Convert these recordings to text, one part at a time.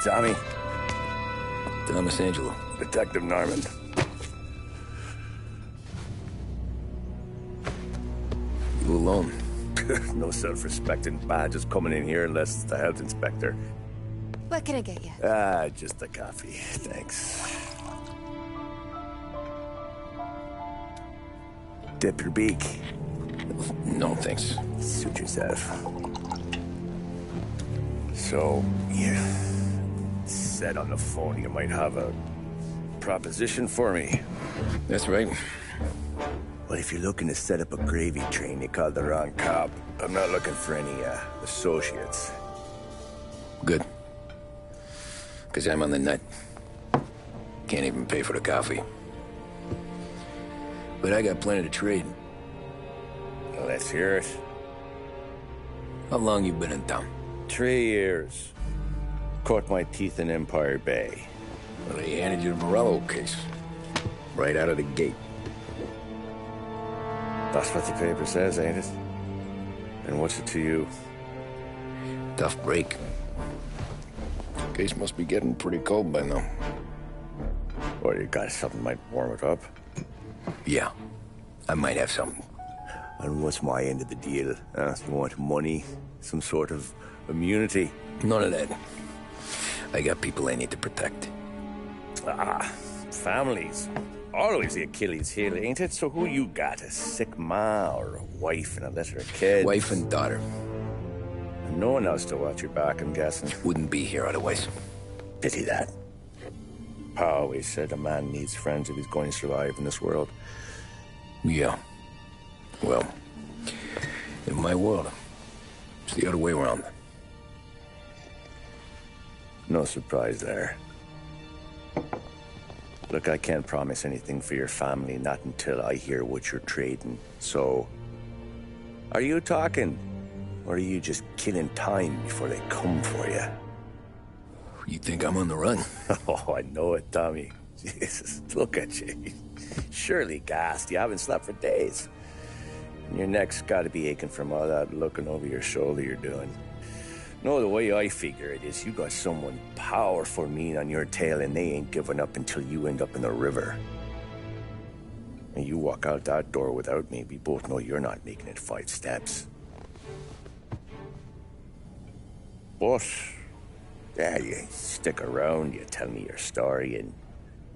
Tommy. Thomas Angelo. Detective Norman. You alone? No self-respecting badges coming in here unless it's the health inspector. What can I get you? Just a coffee. Thanks. Dip your beak. No, thanks. Suit yourself. So, you said on the phone you might have a proposition for me. That's right. Well, if you're looking to set up a gravy train, you called the wrong cop. I'm not looking for any, associates. Good. Because I'm on the nut. Can't even pay for the coffee. But I got plenty to trade. Well, let's hear it. How long you been in town? 3 years. Caught my teeth in Empire Bay. Well, they handed you the Morello case. Right out of the gate. That's what the paper says, ain't it? And what's it to you? Tough break. Case must be getting pretty cold by now. Or you got something might warm it up? Yeah, I might have something. And what's my end of the deal? You want money? Some sort of immunity? None of that. I got people I need to protect. Families. Always the Achilles heel, ain't it? So who you got? A sick ma or a wife and a litter of kids? Wife and daughter. No one else to watch your back, I'm guessing. Wouldn't be here otherwise. Pity that. Pa always said a man needs friends if he's going to survive in this world. Yeah. Well, in my world, it's the other way around. No surprise there. Look, I can't promise anything for your family, not until I hear what you're trading. So, are you talking? Or are you just killing time before they come for you? You think I'm on the run? Oh, I know it, Tommy. Jesus, look at you. Surely gassed. You haven't slept for days. And your neck's got to be aching from all that looking over your shoulder you're doing. No, the way I figure it is you got someone powerful mean on your tail and they ain't giving up until you end up in the river. And you walk out that door without me, we both know you're not making it 5 steps. But, yeah, you stick around, you tell me your story, and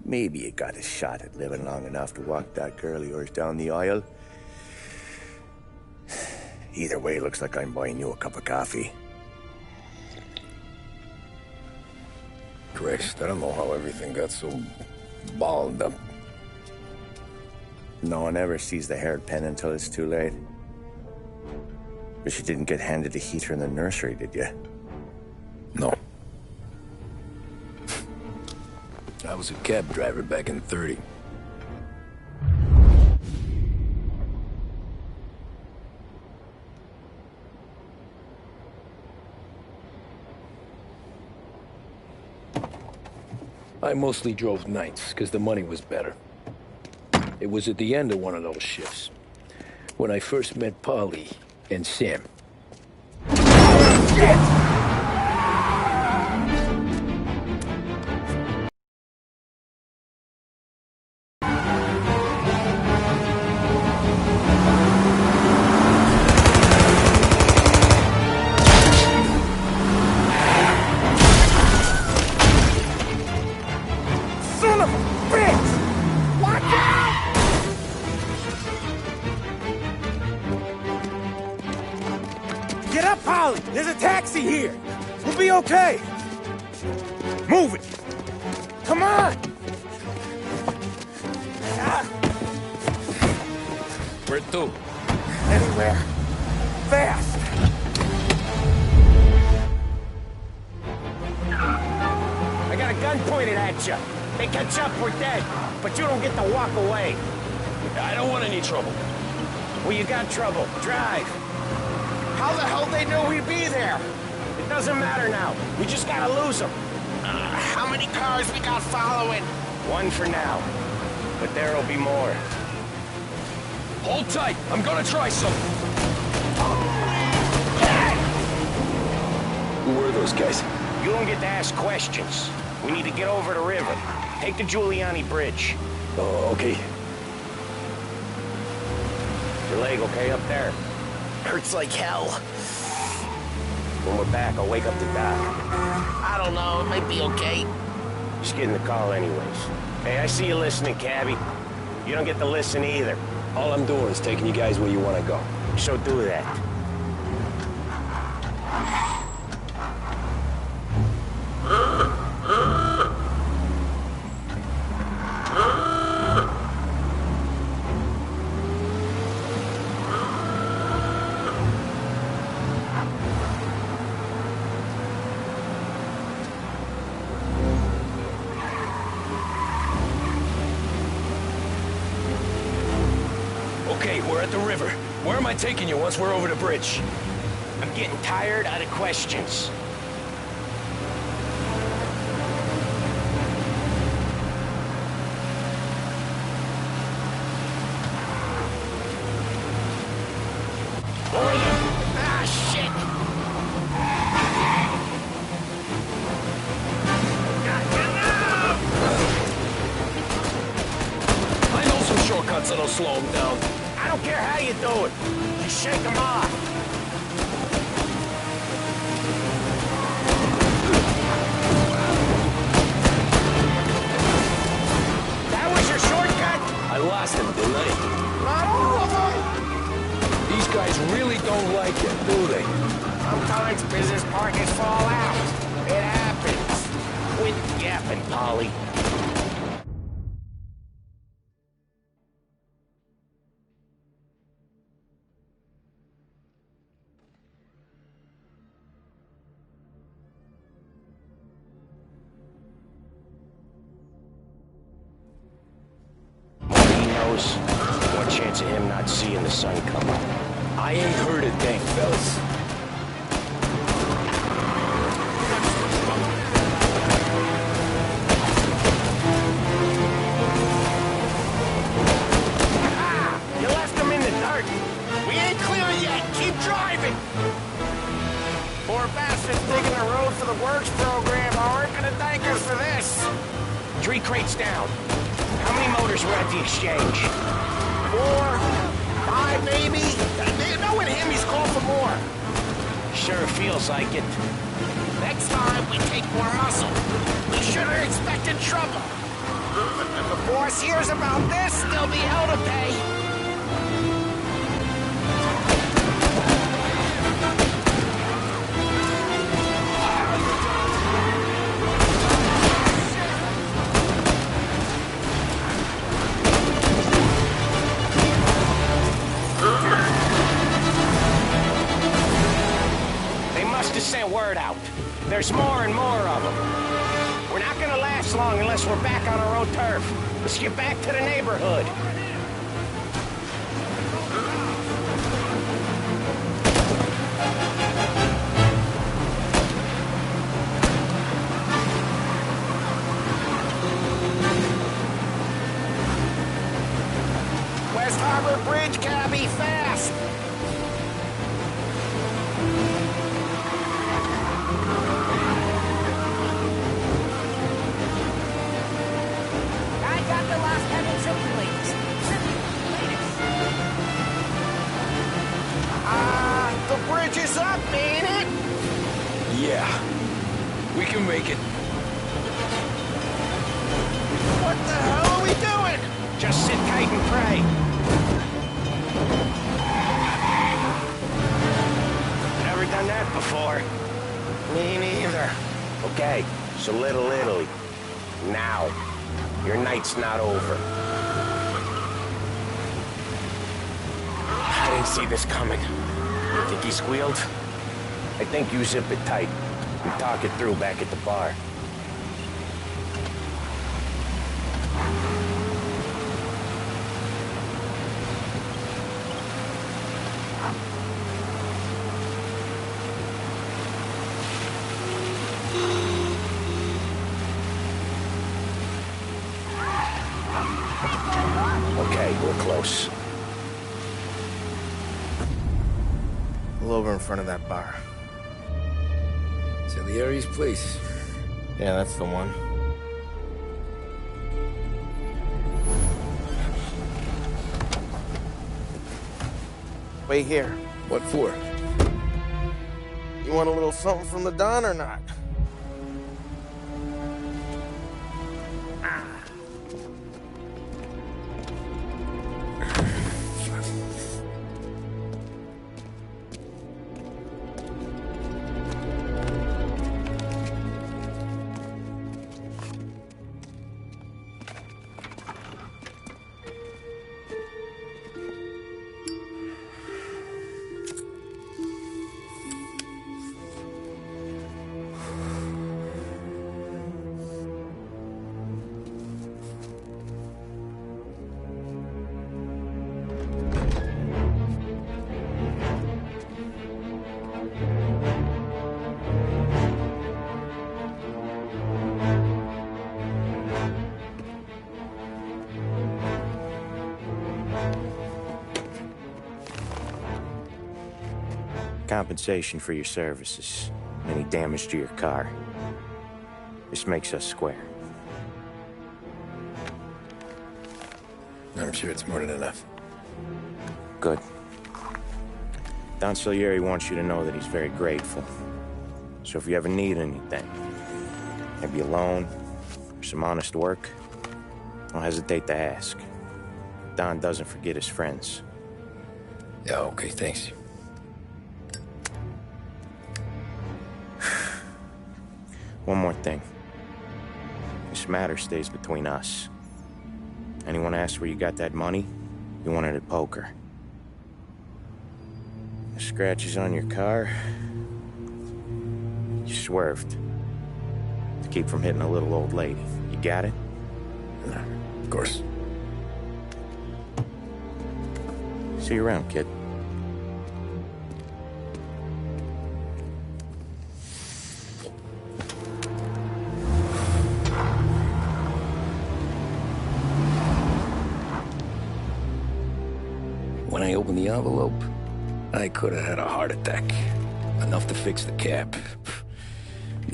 maybe you got a shot at living long enough to walk that girl of yours down the aisle. Either way, looks like I'm buying you a cup of coffee. Christ, I don't know how everything got so balled up. No one ever sees the haired pen until it's too late. But you didn't get handed a heater in the nursery, did you? No. I was a cab driver back in '30. I mostly drove nights, because the money was better. It was at the end of one of those shifts, when I first met Polly and Sam. Shit! Get up, Polly! There's a taxi here! We'll be okay! Move it! Come on! Where to? Anywhere. Fast! I got a gun pointed at you. They catch up, we're dead. But you don't get to walk away. I don't want any trouble. Well, you got trouble. Drive. How the hell they knew we'd be there? It doesn't matter now. We just gotta lose them. How many cars we got following? One for now. But there'll be more. Hold tight. I'm gonna try something. Hey! Who were those guys? You don't get to ask questions. We need to get over the river. Take the Giuliani Bridge. Oh, okay. Your leg okay up there? Hurts like hell. When we're back, I'll wake up the doc. I don't know, it might be okay. Just getting the call anyways. Hey, I see you listening, cabbie. You don't get to listen either. All I'm doing is taking you guys where you want to go. So do that. Okay, we're at the river. Where am I taking you once we're over the bridge? I'm getting tired of the questions. Ah, shit! I know some shortcuts that'll slow him down. I don't care how you do it. Just shake them off. That was your shortcut? I lost him, didn't I? Not all of them. These guys really don't like it, do they? Sometimes business partners fall out. It happens. Quit yapping, Polly. More chance of him not seeing the sun come up. I ain't heard a thing, fellas. You left him in the dirt. We ain't clear yet, keep driving! Poor bastards digging a road for the works program aren't gonna thank us for this. 3 crates down. How many motors were at the exchange? 4, 5 maybe? Knowing him, he's called for more. Sure feels like it. Next time, we take more muscle. We should have expected trouble. But if the boss hears about this, there'll be hell to pay. Sent word out. There's more and more of them. We're not gonna last long unless we're back on our own turf. Let's get back to the neighborhood. West Harbor Bridge, cabbie, fast! The bridge is up, ain't it? Yeah. We can make it. What the hell are we doing? Just sit tight and pray. Never done that before. Me neither. Okay, so Little Italy. Now. Your night's not over. I didn't see this coming. Think he squealed? I think you zip it tight. We talk it through back at the bar. Okay, we're close. Pull over in front of that bar. Salieri's place. Yeah, that's the one. Wait here. What for? You want a little something from the Don or not? Compensation for your services. Any damage to your car. This makes us square. I'm sure it's more than enough. Good. Don Salieri wants you to know that he's very grateful. So if you ever need anything, maybe a loan or some honest work, don't hesitate to ask. Don doesn't forget his friends. Yeah, okay, thanks. One more thing. This matter stays between us. Anyone asks where you got that money, you won it at poker. The scratches on your car, you swerved to keep from hitting a little old lady. You got it? Of course. See you around, kid. When I opened the envelope, I could have had a heart attack. Enough to fix the cap.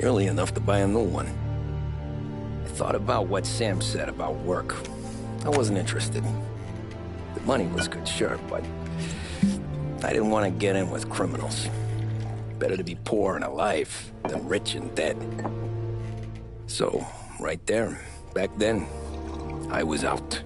Nearly enough to buy a new one. I thought about what Sam said about work. I wasn't interested. The money was good, sure, but I didn't want to get in with criminals. Better to be poor and alive than rich and dead. So, right there, back then, I was out.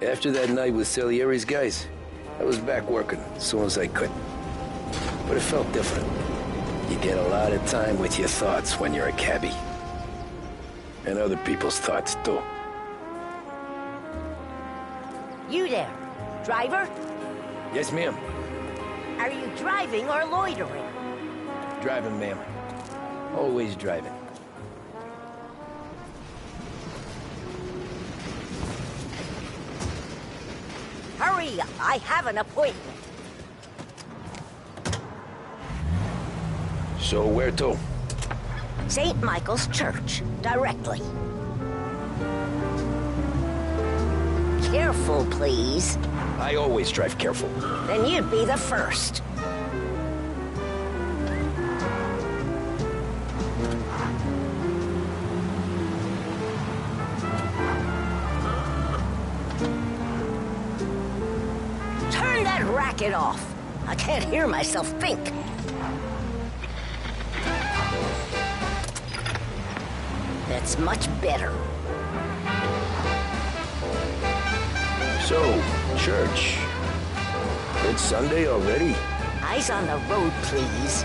After that night with Salieri's guys, I was back working as soon as I could. But it felt different. You get a lot of time with your thoughts when you're a cabbie. And other people's thoughts, too. You there, driver? Yes, ma'am. Are you driving or loitering? Driving, ma'am. Always driving. Hurry, I have an appointment. So where to? St. Michael's Church, directly. Careful, please. I always drive careful. Then you'd be the first. Turn that racket off. I can't hear myself think. That's much better. So, church. It's Sunday already? Eyes on the road, please.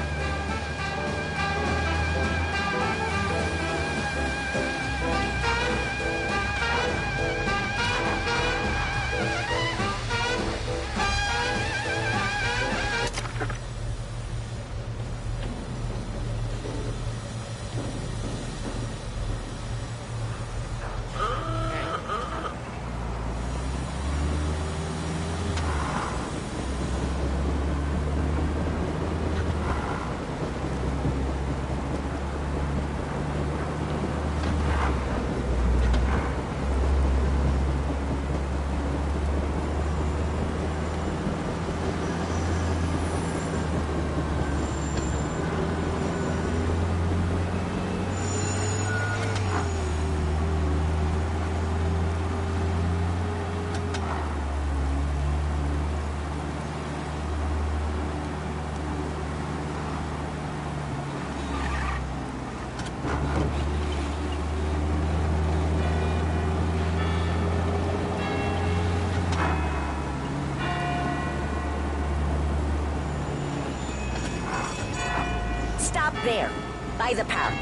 there, by the park.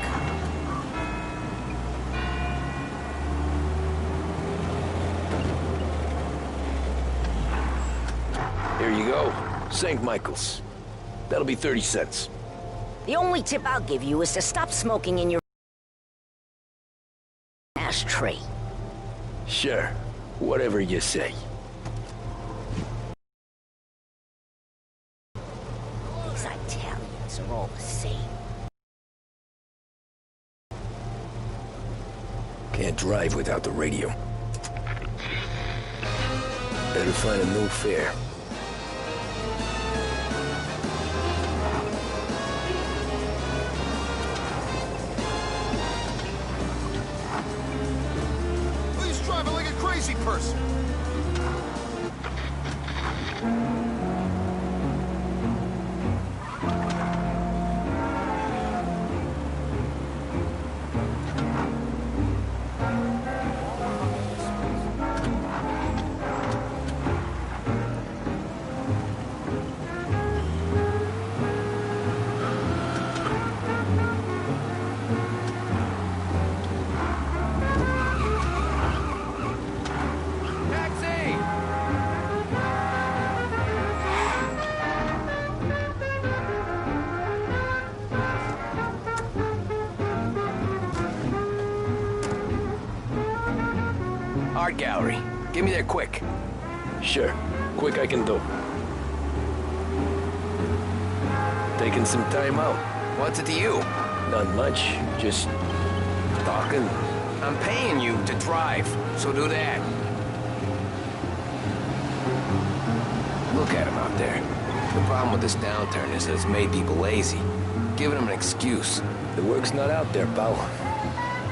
Here you go. St. Michael's. That'll be 30 cents. The only tip I'll give you is to stop smoking in your ashtray. Sure. Whatever you say. These Italians are all the same. Can't drive without the radio. Better find a new fare. He's driving like a crazy person. Art gallery. Get me there quick. Sure. Quick I can do. Taking some time out. What's it to you? Not much. Just talking. I'm paying you to drive, so do that. Look at him out there. The problem with this downturn is that it's made people lazy. Giving them an excuse. The work's not out there, pal.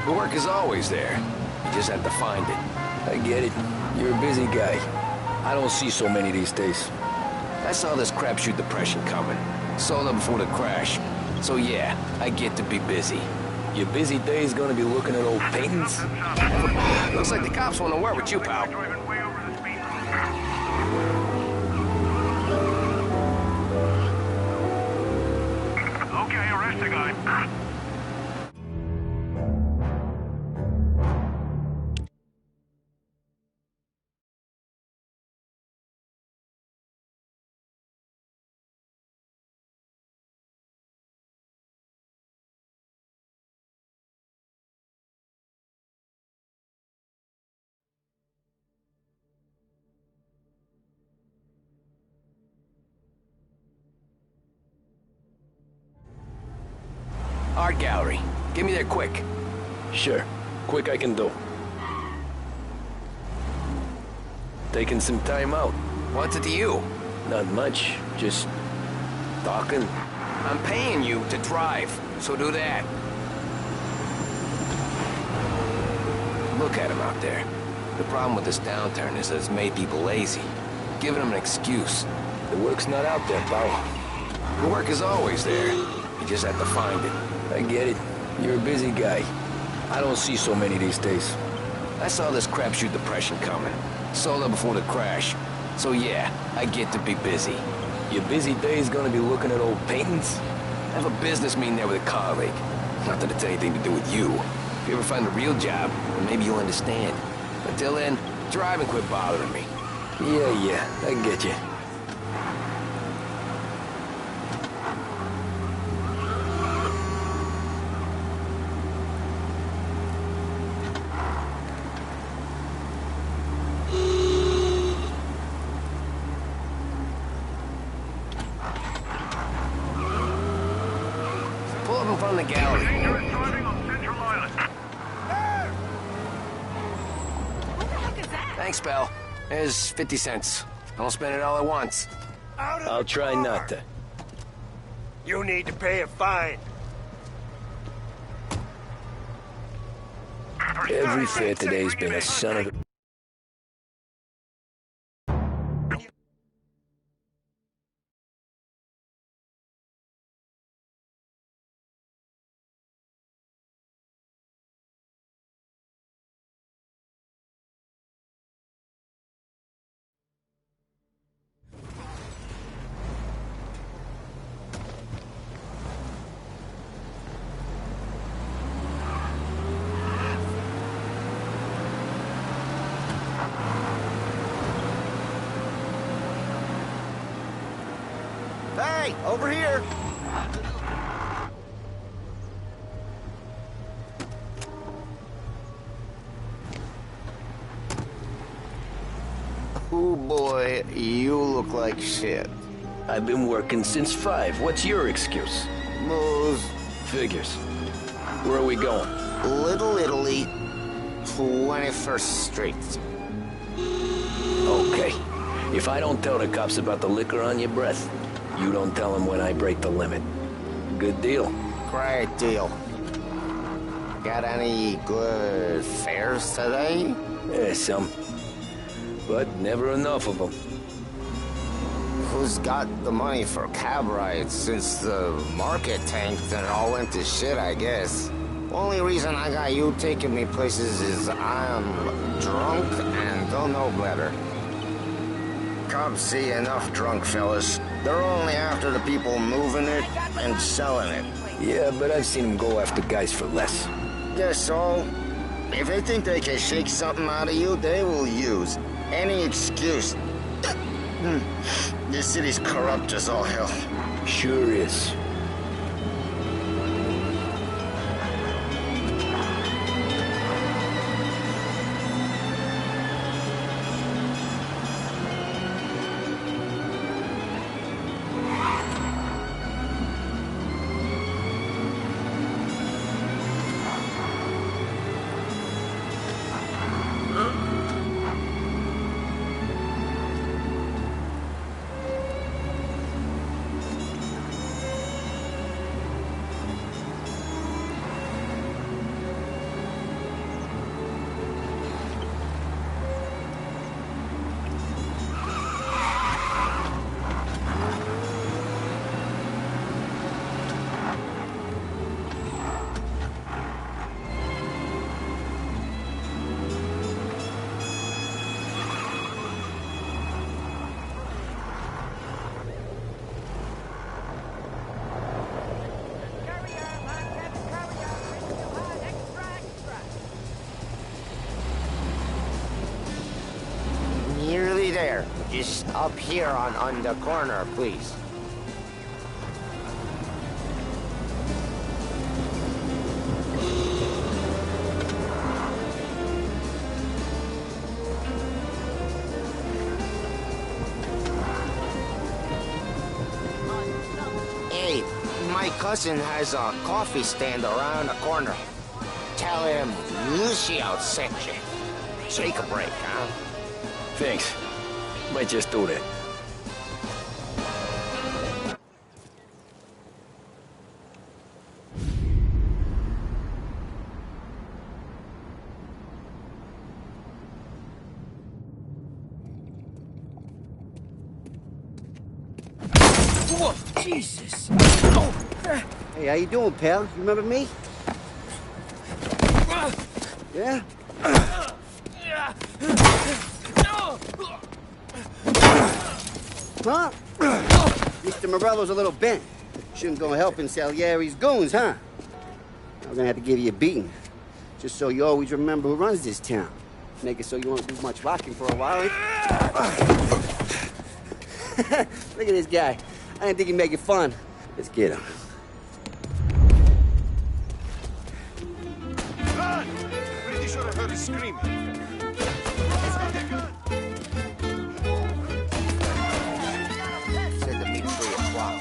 The work is always there. You just have to find it. I get it. You're a busy guy. I don't see so many these days. I saw this crapshoot depression coming. Sold up before the crash. So yeah, I get to be busy. Your busy day's gonna be looking at old paintings? Looks like the cops want to work with you, pal. Okay, arrest the guy. Art gallery. Get me there quick. Sure. Quick I can do. Taking some time out. What's it to you? Not much. Just talking. I'm paying you to drive, so do that. Look at him out there. The problem with this downturn is that it's made people lazy. Giving them an excuse. The work's not out there, pal. The work is always there. You just have to find it. I get it. You're a busy guy. I don't see so many these days. I saw this crapshoot depression coming. Sold up before the crash. So yeah, I get to be busy. Your busy day's gonna be looking at old paintings? I have a business meeting there with a colleague. Not that it's anything to do with you. If you ever find a real job, then maybe you'll understand. Until then, drive and quit bothering me. Yeah, I get you. Pull up in front of the gallery. Dangerous driving on Central Island. Thanks, pal. There's 50 cents. Don't spend it all at once. I'll try not to. You need to pay a fine. Every fare today's been a son of a... Hey, over here! Oh boy, you look like shit. I've been working since 5. What's your excuse? Booze. Figures. Where are we going? Little Italy, 21st Street. Okay. If I don't tell the cops about the liquor on your breath, you don't tell them when I break the limit. Good deal. Great deal. Got any good fares today? Some. But never enough of them. Who's got the money for cab rides since the market tanked and it all went to shit, I guess? Only reason I got you taking me places is I'm drunk and don't know better. Cops see enough drunk fellas. They're only after the people moving it and selling it. Yeah, but I've seen them go after guys for less. Guess so. If they think they can shake something out of you, they will use any excuse. This city's corrupt as all hell. Sure is. Nearly there. Just up here on the corner, please. Hey, my cousin has a coffee stand around the corner. Tell him Lucio sent you. Take a break, huh? Thanks. Might just do that. Whoa, Jesus! Hey, how you doing, pal? You remember me? Yeah? Huh? Mr. Morello's a little bent. Shouldn't go helping Salieri's goons, huh? I'm gonna have to give you a beating. Just so you always remember who runs this town. Make it so you won't do much rocking for a while. Look at this guy. I didn't think he'd make it fun. Let's get him. Run! Pretty sure I heard him screaming. Said to meet 3 o'clock.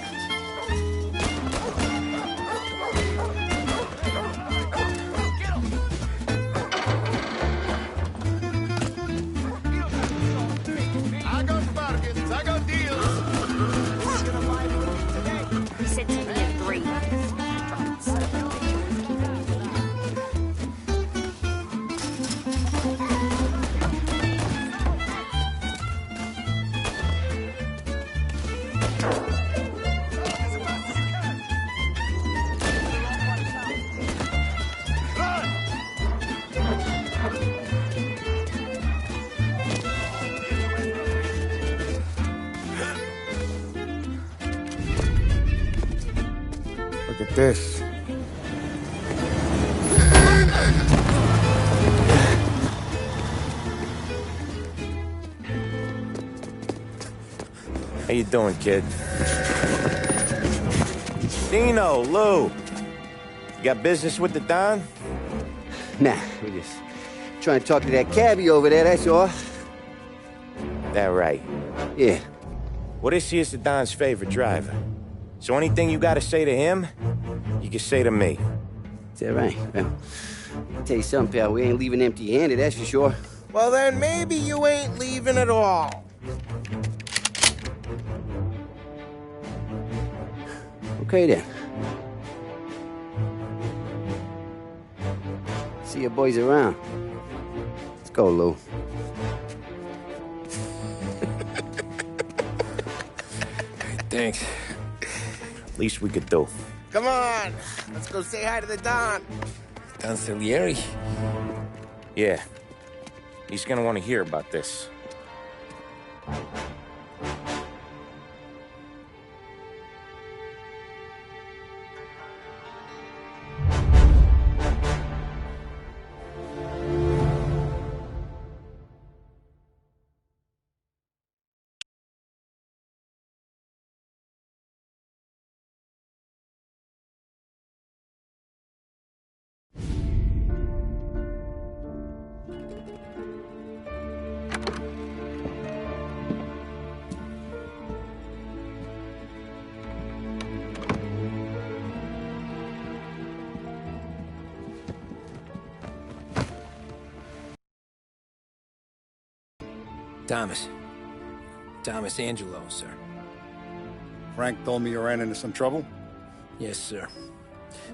I got bargains, I got deals. He said to me at 3. Look at this. How you doing, kid? Dino, Lou. You got business with the Don? Nah, we just trying to talk to that cabbie over there, that's all. That right? Yeah. Well, this here's the Don's favorite driver. So anything you gotta say to him, you can say to me. Is that right? Well, I'll tell you something, pal. We ain't leaving empty-handed, that's for sure. Well, then maybe you ain't leaving at all. Okay, then. See your boys around. Let's go, Lou. Thanks. Least we could do. Come on, let's go say hi to the Don. Don Salieri? Yeah. He's gonna want to hear about this. Thomas Angelo, sir. Frank told me you ran into some trouble? Yes, sir.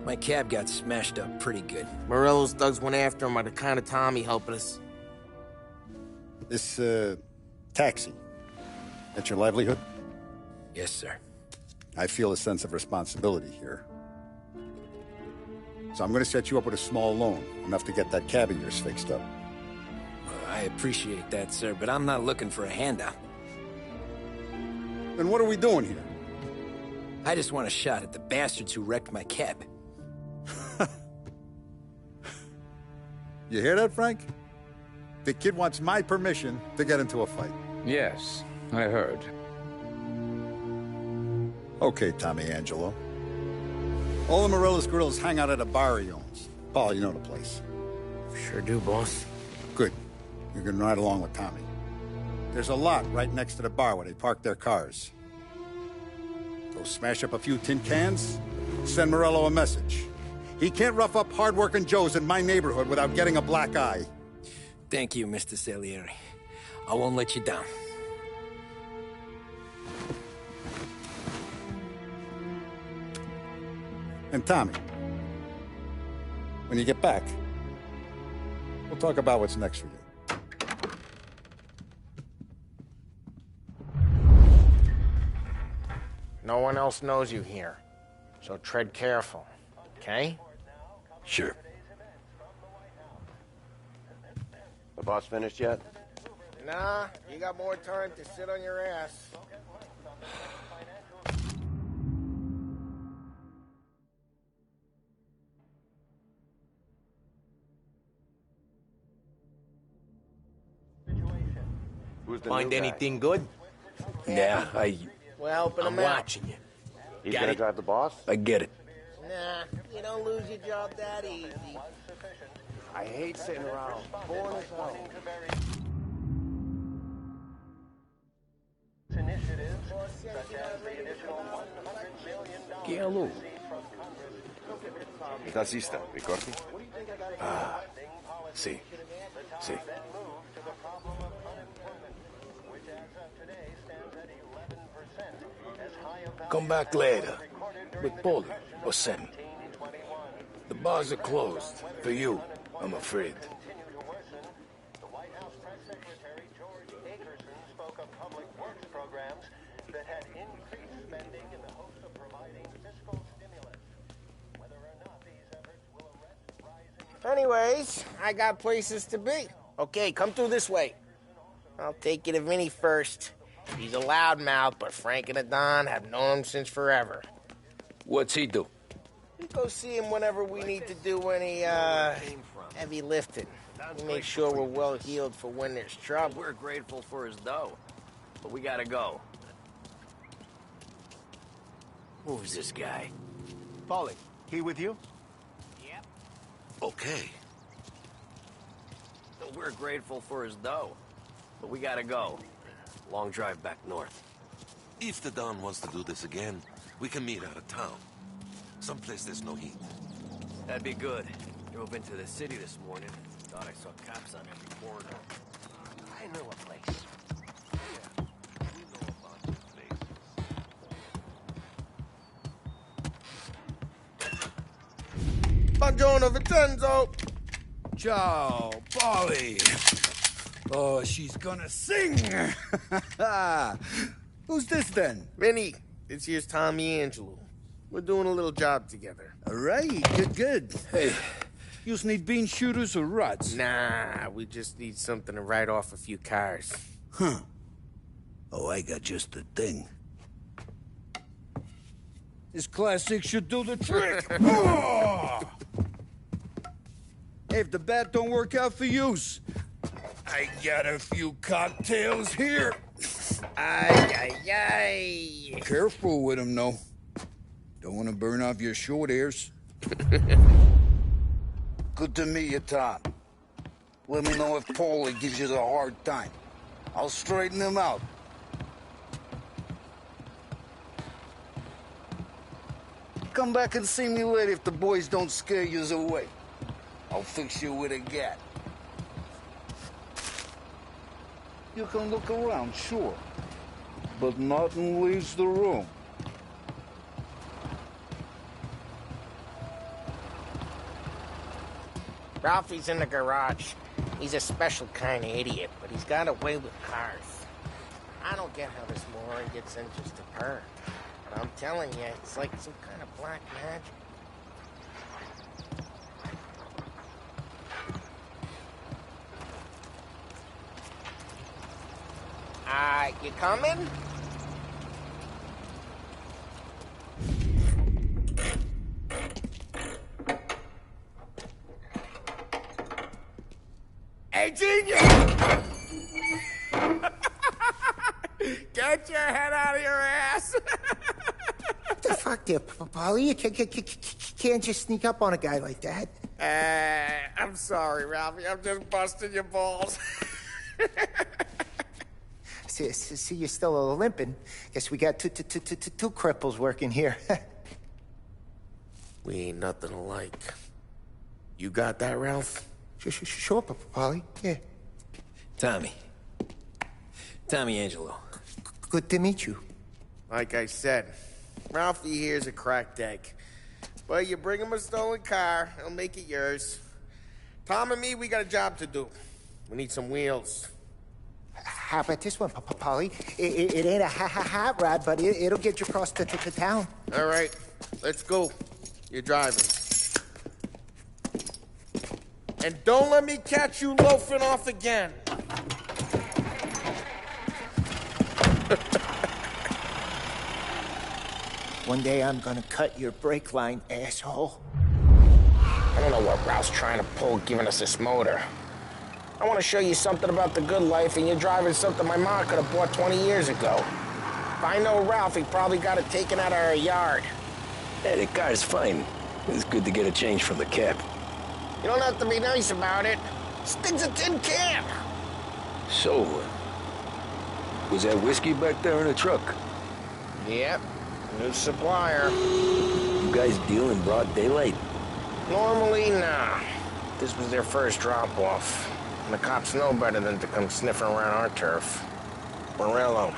My cab got smashed up pretty good. Morello's thugs went after him on account of Tommy helping us. This, taxi, that's your livelihood? Yes, sir. I feel a sense of responsibility here. So I'm gonna set you up with a small loan, enough to get that cab of yours fixed up. I appreciate that, sir, but I'm not looking for a handout. Then what are we doing here? I just want a shot at the bastards who wrecked my cab. You hear that, Frank? The kid wants my permission to get into a fight. Yes, I heard. Okay, Tommy Angelo. All the Morello's girls hang out at a bar he owns. Paul, you know the place. Sure do, boss. Good. You can ride along with Tommy. There's a lot right next to the bar where they park their cars. Go smash up a few tin cans, send Morello a message. He can't rough up hard-working Joes in my neighborhood without getting a black eye. Thank you, Mr. Salieri. I won't let you down. And Tommy, when you get back, we'll talk about what's next for you. No one else knows you here, so tread careful, okay? Sure. The boss finished yet? Nah, you got more time to sit on your ass. Find anything good? Yeah, Well, helping him out. watching you. He's gonna drive the boss? I get it. Nah, you don't lose your job that easy. I hate sitting around. Boring as hell. ¿Qué aló? ¿Estás lista, Ricordi? Ah, sí, sí. Come back later, with Paulie or Sammy. The bars are closed, for you, I'm afraid. Anyways, I got places to be. Okay, come through this way. I'll take you to Vinny first. He's a loudmouth, but Frank and the Don have known him since forever. What's he do? We go see him whenever we need to do any, heavy lifting. We make sure we're well heeled for when there's trouble. We're grateful for his dough, but we gotta go. Who's this guy? Polly, he with you? Yep. Okay. We're grateful for his dough, but we gotta go. Long drive back north. If the Don wants to do this again, we can meet out of town. Someplace there's no heat. That'd be good. Drove into the city this morning. Thought I saw cops on every corner. I know a place. Yeah, we know about this place. Buongiorno, Vincenzo. Ciao, Polly. Oh, she's gonna sing. Who's this then? Vinny, this here's Tommy Angelo. We're doing a little job together. All right, good. Hey, you just need bean shooters or rods? Nah, we just need something to write off a few cars. Huh. Oh, I got just the thing. This classic should do the trick. Oh! Hey, if the bat don't work out for yous, I got a few cocktails here. Ay, ay, ay. Careful with them, though. Don't want to burn off your short hairs. Good to meet you, Tom. Let me know if Paulie gives you the hard time. I'll straighten him out. Come back and see me later if the boys don't scare yous away. I'll fix you with a gat. You can look around, sure. But nothing leaves the room. Ralphie's in the garage. He's a special kind of idiot, but he's got a way with cars. I don't get how this moron gets interested in her. But I'm telling you, it's like some kind of black magic. You coming? Hey, genius! Get your head out of your ass! What the fuck there, Polly? You can't just sneak up on a guy like that. I'm sorry, Ralphie. I'm just busting your balls. See, you're still limping. Guess we got two cripples working here. We ain't nothing alike. You got that, Ralph? Sure, Polly. Yeah. Tommy Angelo. Good to meet you. Like I said, Ralphie here's a cracked egg. But you bring him a stolen car, he'll make it yours. Tom and me, we got a job to do. We need some wheels. How about this one, Polly? It ain't a hot rod, but it'll get you across to town. All right, let's go. You're driving. And don't let me catch you loafing off again. One day I'm gonna cut your brake line, asshole. I don't know what Ralph's trying to pull giving us this motor. I want to show you something about the good life, and you're driving something my mom could have bought 20 years ago. If I know Ralph, he probably got it taken out of our yard. Yeah, the car's fine. It's good to get a change from the cab. You don't have to be nice about it. This thing's a tin can. So, was that whiskey back there in the truck? Yep. New supplier. You guys deal in broad daylight? Normally, nah. This was their first drop-off. And the cops know better than to come sniffing around our turf. Morello,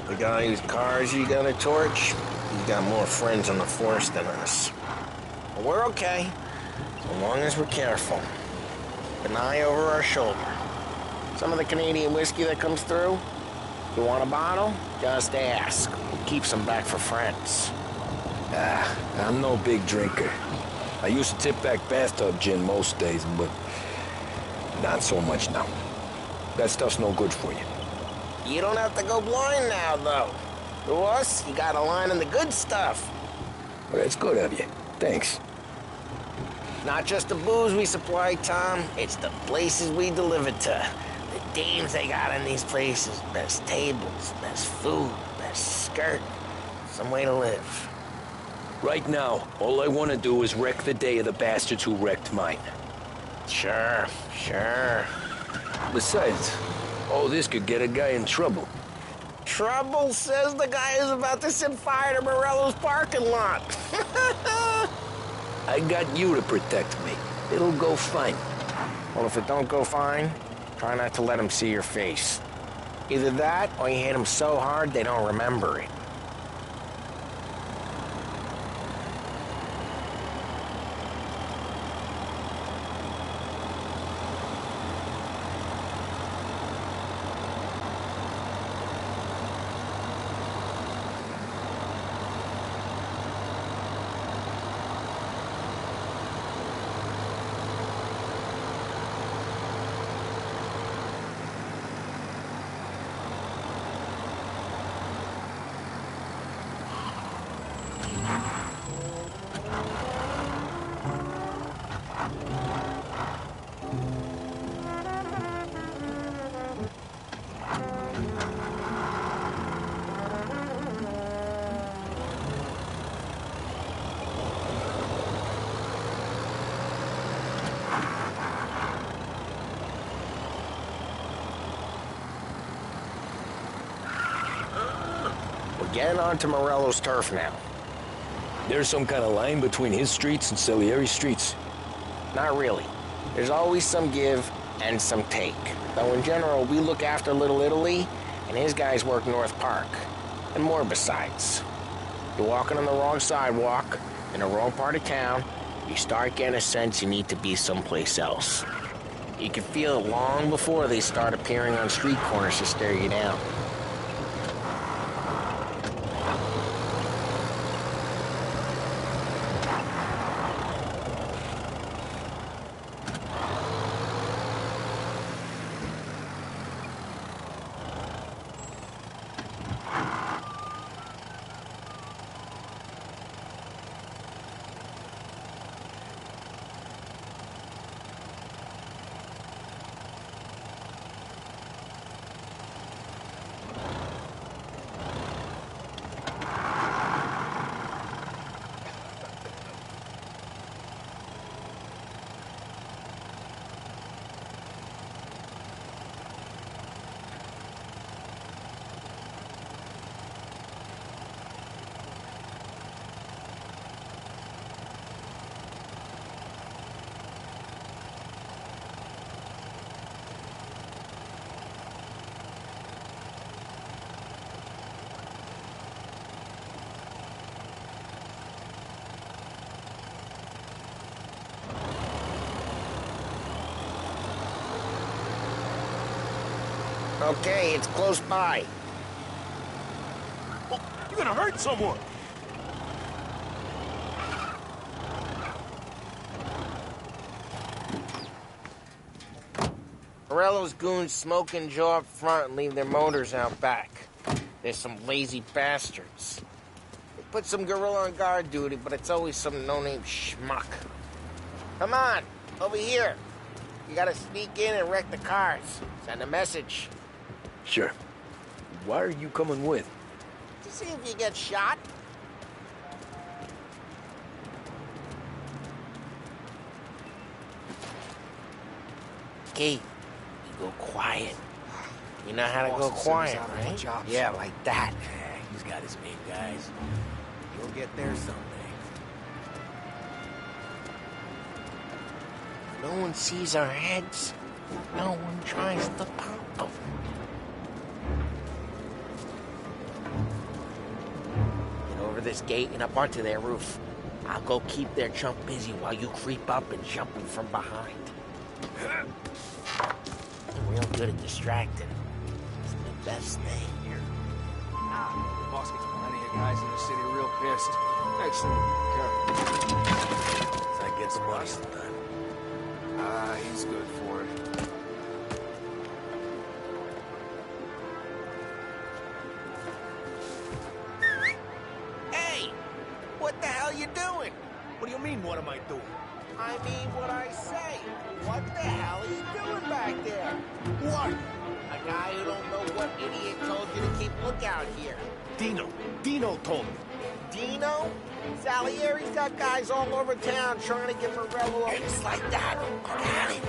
the guy whose cars you got a torch, he's got more friends on the force than us. But we're okay, so long as we're careful. An eye over our shoulder. Some of the Canadian whiskey that comes through, you want a bottle? Just ask. We'll keep some back for friends. I'm no big drinker. I used to tip back bathtub gin most days, but not so much now. That stuff's no good for you. You don't have to go blind now, though. To us, you got a line in the good stuff. Well, that's good of you. Thanks. Not just the booze we supply, Tom. It's the places we deliver to. The dames they got in these places. Best tables, best food, best skirt. Some way to live. Right now, all I want to do is wreck the day of the bastards who wrecked mine. Sure. Besides, all this could get a guy in trouble. Trouble, says the guy who's about to set fire to Morello's parking lot. I got you to protect me. It'll go fine. Well, if it don't go fine, try not to let him see your face. Either that, or you hit them so hard they don't remember it. Getting onto Morello's turf now. There's some kind of line between his streets and Salieri's streets? Not really. There's always some give and some take. Though in general, we look after Little Italy, and his guys work North Park. And more besides. You're walking on the wrong sidewalk, in the wrong part of town, you start getting a sense you need to be someplace else. You can feel it long before they start appearing on street corners to stare you down. Okay, it's close by. Oh, you're gonna hurt someone. Morello's goons smoke and jaw up front and leave their motors out back. They're some lazy bastards. They put some gorilla on guard duty, but it's always some no-name schmuck. Come on, over here. You gotta sneak in and wreck the cars. Send a message. Sure. Why are you coming with? To see if you get shot. Okay, you go quiet. You know how to go quiet, right? Yeah, like that. He's got his main guys. You'll get there someday. No one sees our heads. No one tries to pop them. Get over this gate and up onto their roof. I'll go keep their chump busy while you creep up and jump them from behind. I'm real good at distracting. It's the best thing here. The boss gets plenty of guys in the city real pissed. Excellent. I get some money sometime. He's good for it. Hey! What the hell you doing? What do you mean, what am I doing? I mean what I say. What the hell are you doing back there? What? A guy who don't know what idiot told you to keep lookout here. Dino told me. Dino? Salieri's got guys all over town trying to get Morello up. It's like that. Got it.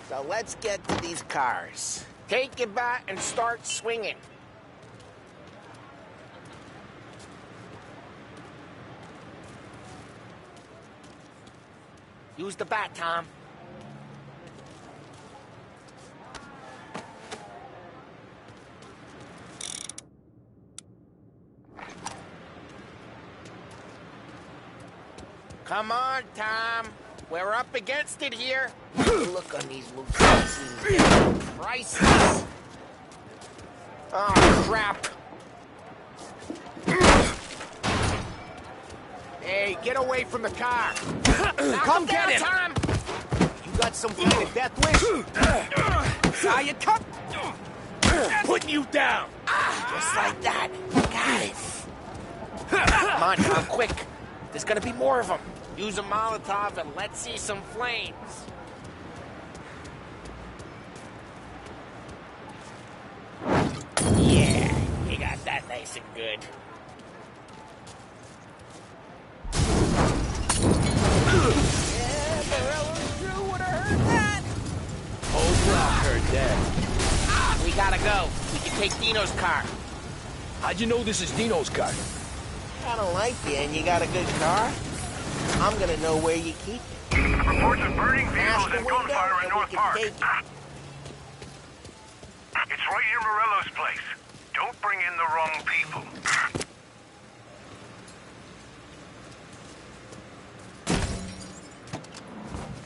So let's get to these cars. Take your bat and start swinging. Use the bat, Tom. Come on, Tom. We're up against it here. Look on these locations. Prices. Oh, crap. Hey, get away from the car. Come get it, Tom. You got some kind of death wish? Saw you come. Putting you down. Just like that. Got it. Come on, Tom, quick. There's gonna be more of them. Use a Molotov and let's see some flames. Yeah, you got that nice and good. Yeah, Morello's crew would have heard that. Oh, I heard that. We gotta go. We can take Dino's car. How'd you know this is Dino's car? I don't like you and you got a good car. I'm gonna know where you keep it. Reports of burning vehicles Smash and the window gunfire in and we North can Park. take it. It's right near Morello's place. Don't bring in the wrong people.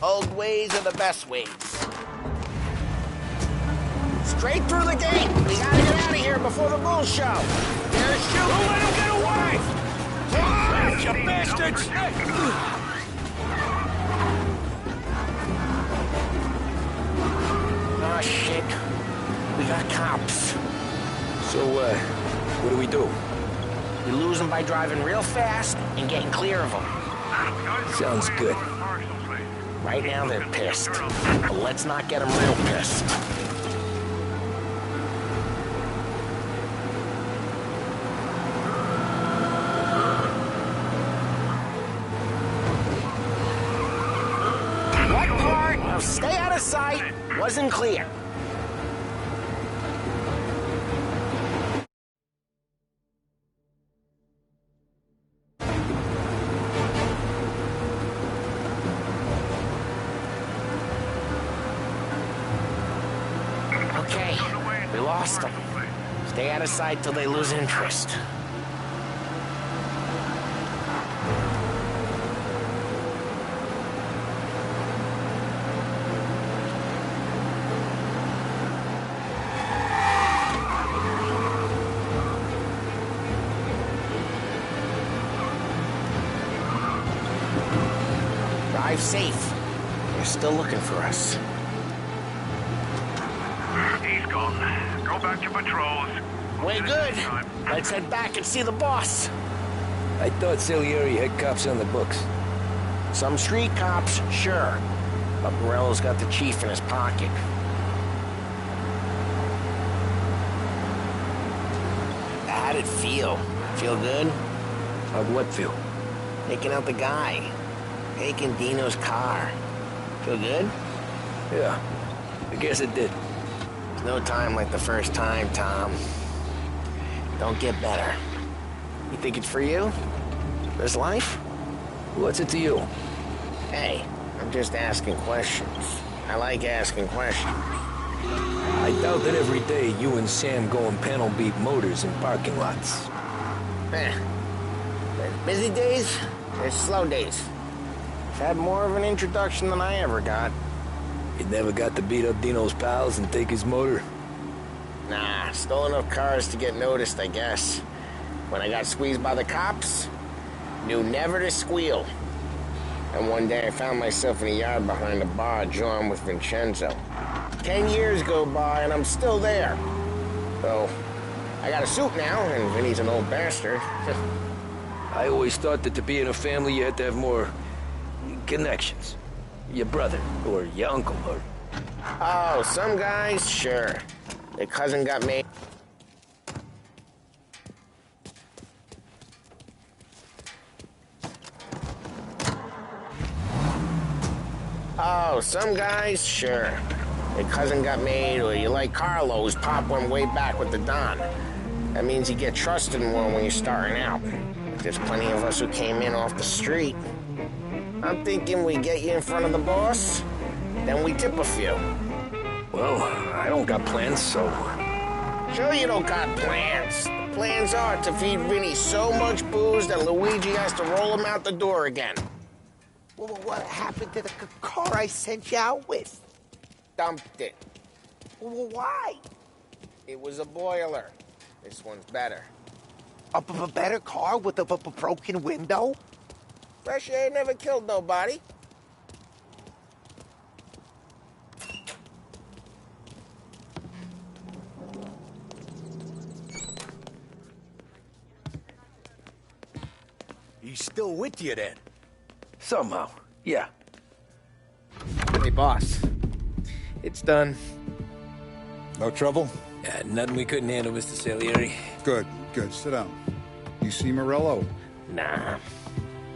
Old ways are the best ways. Straight through the gate! We gotta get out of here before the bull show! They're shooting! Don't let him get away! Oh, you bastards! Oh, shit. We got cops. So, what do we do? We lose them by driving real fast and getting clear of them. Sounds good. Right now they're pissed. But let's not get them real pissed. What part of stay out of sight wasn't clear? Okay, we lost them. Stay out of sight till they lose interest. Drive safe. They're still looking for us. He's gone. Go back to patrols. Way good. Let's head back and see the boss. I thought Salieri had cops on the books. Some street cops, sure. But Morello's got the chief in his pocket. How'd it feel? Feel good? How'd what feel? Taking out the guy. Taking Dino's car. Feel good? Yeah, I guess it did. No time like the first time, Tom. Don't get better. You think it's for you? This life? What's it to you? Hey, I'm just asking questions. I like asking questions. I doubt that every day you and Sam go and panel beat motors in parking lots. There's busy days, there's slow days. I've had more of an introduction than I ever got. You never got to beat up Dino's pals and take his motor? Nah, stole enough cars to get noticed, I guess. When I got squeezed by the cops, knew never to squeal. And one day I found myself in a yard behind a bar drawing with Vincenzo. 10 years go by and I'm still there. So, I got a suit now, and Vinny's an old bastard. I always thought that to be in a family you had to have more connections. Your brother, or your uncle, or... Oh, some guys, sure. Their cousin got made. Oh, some guys, sure. Your cousin got made, or you like Carlo's pop went way back with the Don. That means you get trusted more when you're starting out. But there's plenty of us who came in off the street. I'm thinking we get you in front of the boss, then we tip a few. Well, I don't got plans, so... Sure you don't got plans. The plans are to feed Vinny so much booze that Luigi has to roll him out the door again. Well, what happened to the car I sent you out with? Dumped it. Well, why? It was a boiler. This one's better. A better car with a broken window? Fresh air never killed nobody. He's still with you then? Somehow, yeah. Hey, boss. It's done. No trouble? Yeah, nothing we couldn't handle, Mr. Salieri. Good, good. Sit down. You see Morello? Nah.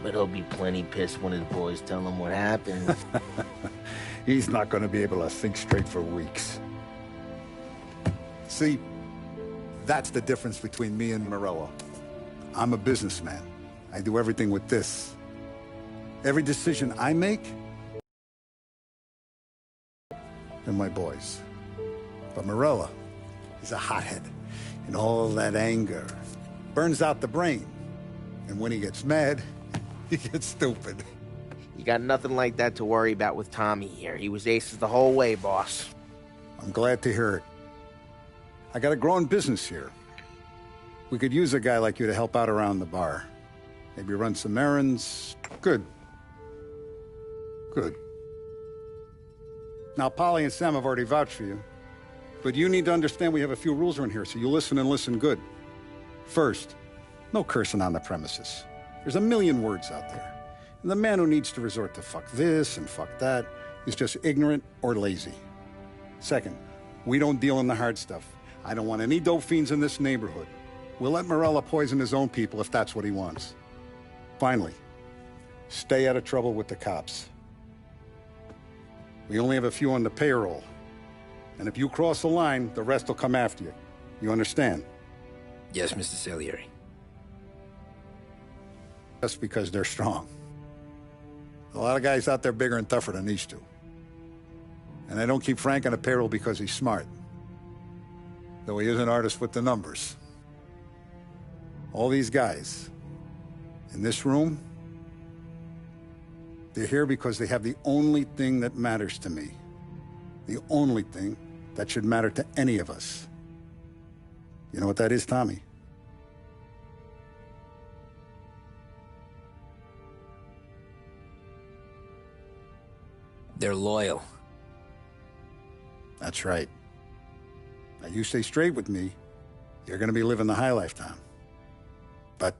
But he'll be plenty pissed when his boys tell him what happened. He's not going to be able to think straight for weeks. See, that's the difference between me and Morello. I'm a businessman. I do everything with this. Every decision I make, and my boys. But Morello, he's a hothead. And all that anger burns out the brain. And when he gets mad, he gets stupid. You got nothing like that to worry about with Tommy here. He was aces the whole way, boss. I'm glad to hear it. I got a growing business here. We could use a guy like you to help out around the bar. Maybe run some errands. Good. Good. Now, Polly and Sam have already vouched for you. But you need to understand we have a few rules around here, so you listen and listen good. First, no cursing on the premises. There's a million words out there. And the man who needs to resort to fuck this and fuck that is just ignorant or lazy. Second, we don't deal in the hard stuff. I don't want any dope fiends in this neighborhood. We'll let Morella poison his own people if that's what he wants. Finally, stay out of trouble with the cops. We only have a few on the payroll. And if you cross the line, the rest will come after you. You understand? Yes, Mr. Salieri. That's because they're strong. A lot of guys out there bigger and tougher than these two. And I don't keep Frank on the payroll because he's smart. Though he is an artist with the numbers. All these guys in this room, they're here because they have the only thing that matters to me. The only thing that should matter to any of us. You know what that is, Tommy? They're loyal. That's right. Now, you stay straight with me, you're gonna be living the high lifetime. But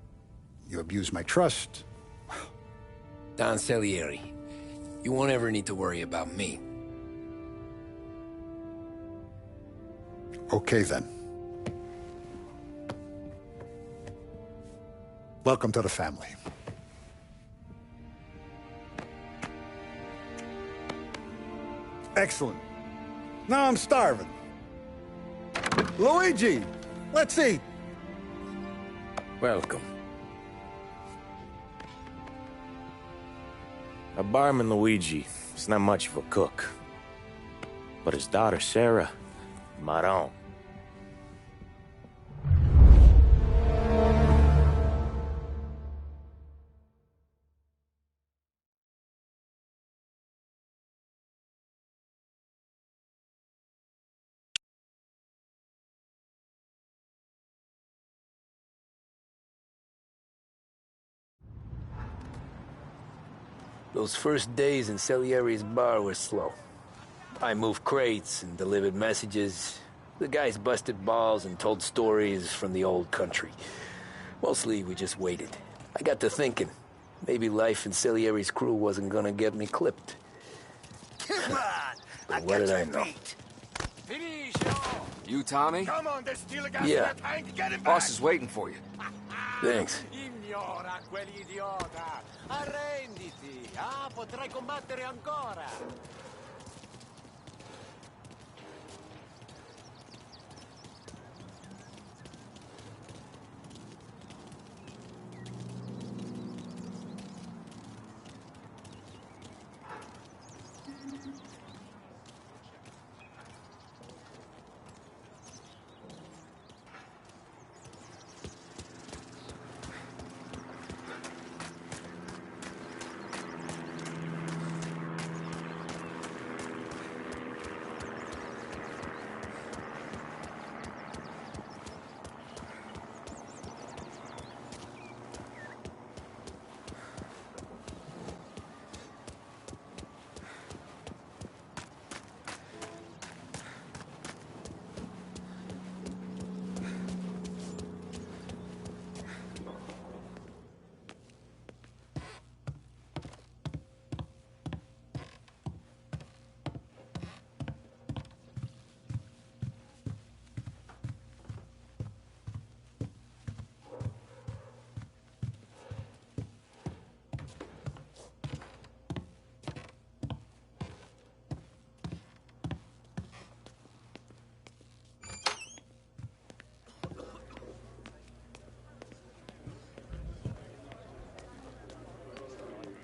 you abuse my trust. Don Salieri, you won't ever need to worry about me. Okay, then. Welcome to the family. Excellent. Now I'm starving. Luigi, let's eat. Welcome. A barman Luigi is not much of a cook. But his daughter Sarah, Maron. Those first days in Salieri's bar were slow. I moved crates and delivered messages. The guys busted balls and told stories from the old country. Mostly, we just waited. I got to thinking, maybe life in Salieri's crew wasn't gonna get me clipped. Come on! But what did I know? You, Tommy? Come on, there's still a gas Yeah. in that tank. Get him back. Boss is waiting for you. Thanks. Ignora quell'idiota! Arrenditi! Ah, potrai combattere ancora!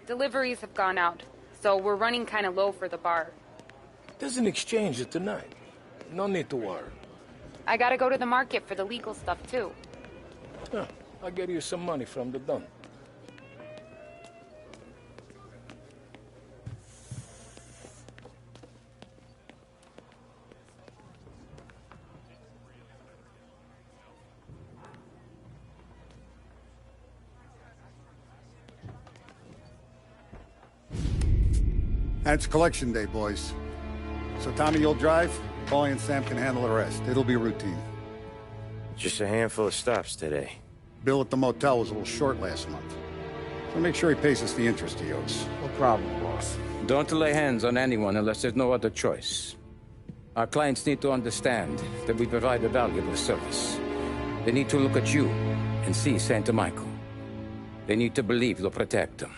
Deliveries have gone out, so we're running kind of low for the bar. There's an exchange tonight. No need to worry. I gotta go to the market for the legal stuff, too. I'll get you some money from the Don. And it's collection day, boys. So Tommy, you'll drive. Paulie and Sam can handle the rest. It'll be routine. Just a handful of stops today. Bill at the motel was a little short last month. So make sure he pays us the interest he owes. No problem, boss. Don't lay hands on anyone unless there's no other choice. Our clients need to understand that we provide a valuable service. They need to look at you and see Santa Michael. They need to believe you'll protect them.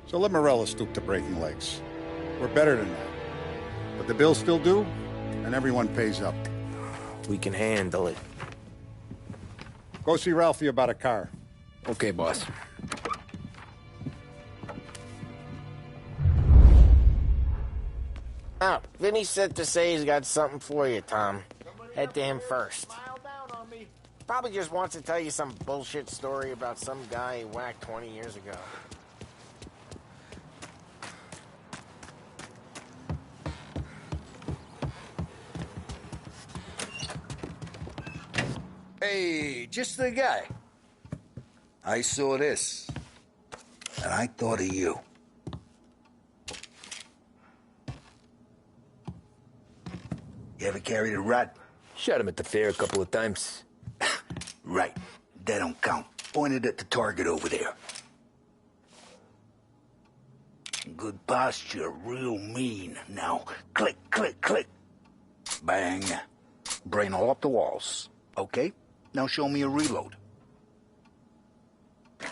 So let Morello stoop to breaking legs. We're better than that. But the bill's still due, and everyone pays up. We can handle it. Go see Ralphie about a car. Okay, boss. Oh, Vinny said to say he's got something for you, Tom. Head to him first. Probably just wants to tell you some bullshit story about some guy he whacked 20 years ago. Hey, just the guy. I saw this, and I thought of you. You ever carried a rat? Shot him at the fair a couple of times. Right. That don't count. Pointed at the target over there. Good posture, real mean. Now, click, click, click. Bang. Brain all up the walls. Okay? Now show me a reload.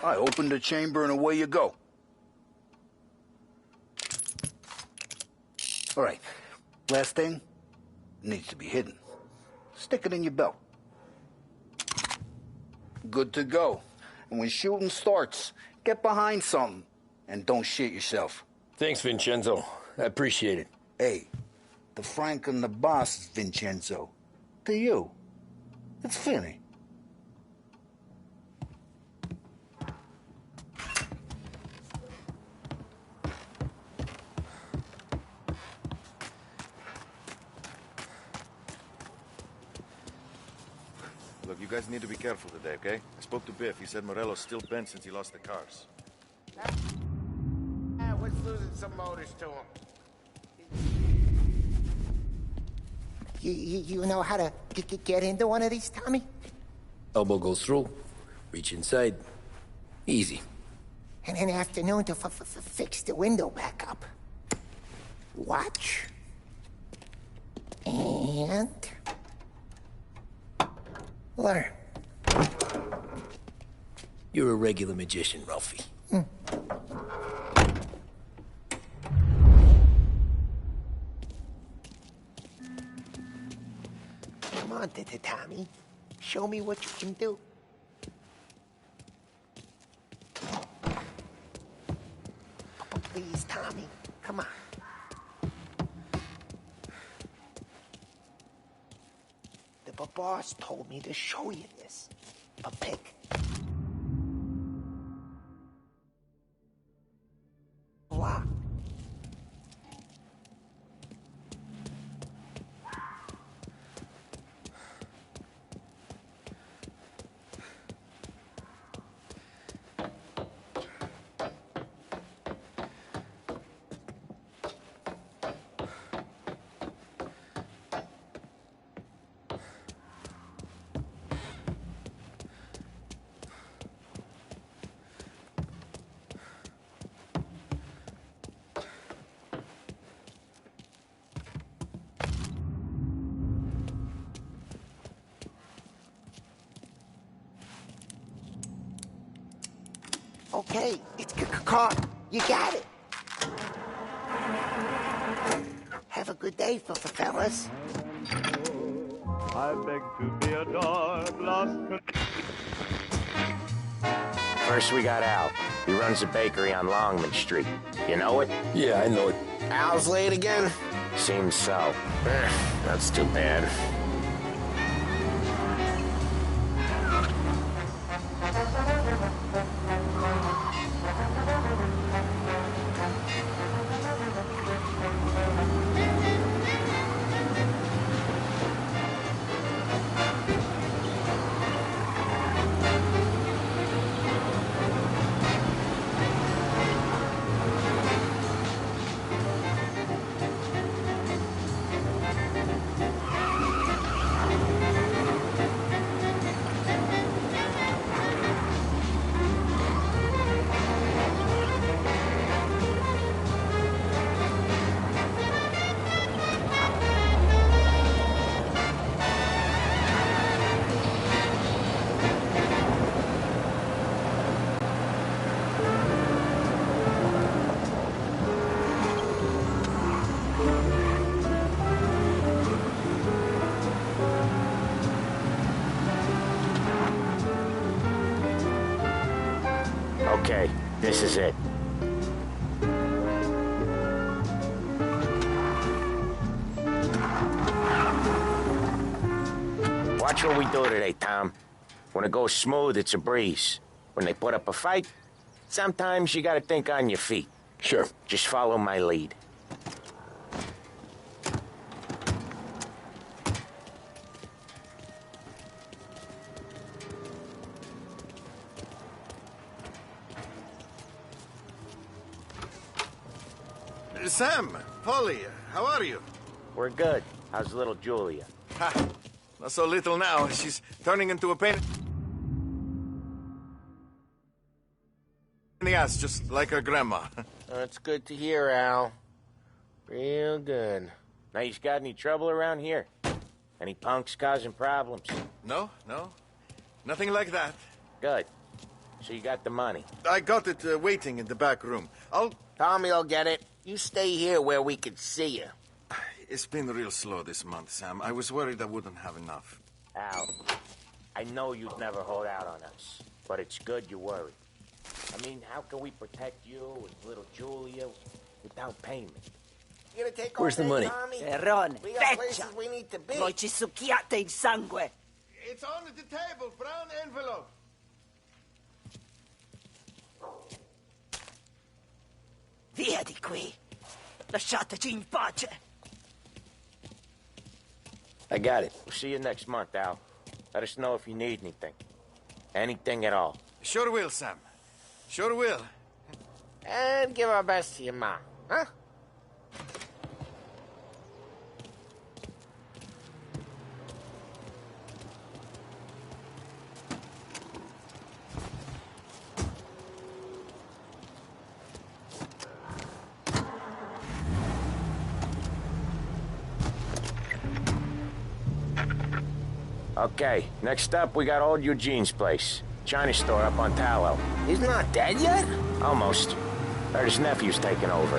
I open the chamber and away you go. All right. Last thing. Needs to be hidden. Stick it in your belt. Good to go. And when shooting starts, get behind something. And don't shit yourself. Thanks, Vincenzo. I appreciate it. Hey, the Frank and the boss is Vincenzo. To you, it's Vinny. Look, you guys need to be careful today, okay? I spoke to Biff. He said Morello's still bent since he lost the cars. What's losing some motors to him? You know how to get into one of these, Tommy? Elbow goes through. Reach inside. Easy. And an afternoon to fix the window back up. Watch. And... learn. You're a regular magician, Ralphie. Come on, Tommy. Show me what you can do. Please, Tommy. Come on. The boss told me to show you this. A pick. Blah. Okay, it's caught. You got it. Have a good day, fellas. I beg to be a dog lost. First we got Al. He runs a bakery on Longman Street. You know it? Yeah, I know it. Al's late again? Seems so. That's too bad. Okay, this is it. Watch what we do today, Tom. When it goes smooth, it's a breeze. When they put up a fight, sometimes you gotta think on your feet. Sure. Just follow my lead. Sam, Polly, how are you? We're good. How's little Julia? Ha! Not so little now. She's turning into a pain in the ass, just like her grandma. That's good to hear, Al. Real good. Now, you got any trouble around here? Any punks causing problems? No. Nothing like that. Good. So you got the money? I got it waiting in the back room. Tommy will get it. You stay here where we can see you. It's been real slow this month, Sam. I was worried I wouldn't have enough. Al, I know you'd never hold out on us, but it's good you're worried. I mean, how can we protect you and little Julia without payment? You gonna take Where's the money? Tommy? Errone, We got places we need to be. Voi ci succhiate il sangue. It's on the table, brown envelope. Via di qui. Lasciateci in pace. I got it. We'll see you next month, Al. Let us know if you need anything. Anything at all. Sure will, Sam. Sure will. And give our best to your mom, huh? Okay, next up, we got old Eugene's place. China store up on Tallow. He's not dead yet? Almost. Heard his nephew's taking over.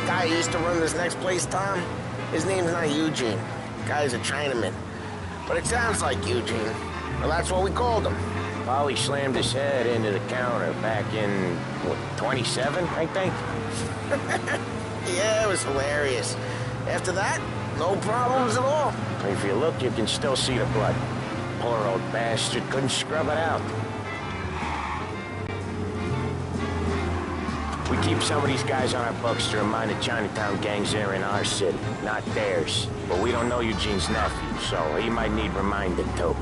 Guy who used to run this next place, Tom? His name's not Eugene. Guy's a Chinaman. But it sounds like Eugene. Well, that's what we called him. Polly slammed his head into the counter back in, what, 27, I think? Yeah, it was hilarious. After that, no problems at all. If you look, you can still see the blood. Poor old bastard couldn't scrub it out. We keep some of these guys on our books to remind the Chinatown gangs they're in our city, not theirs. But we don't know Eugene's nephew, so he might need reminding too.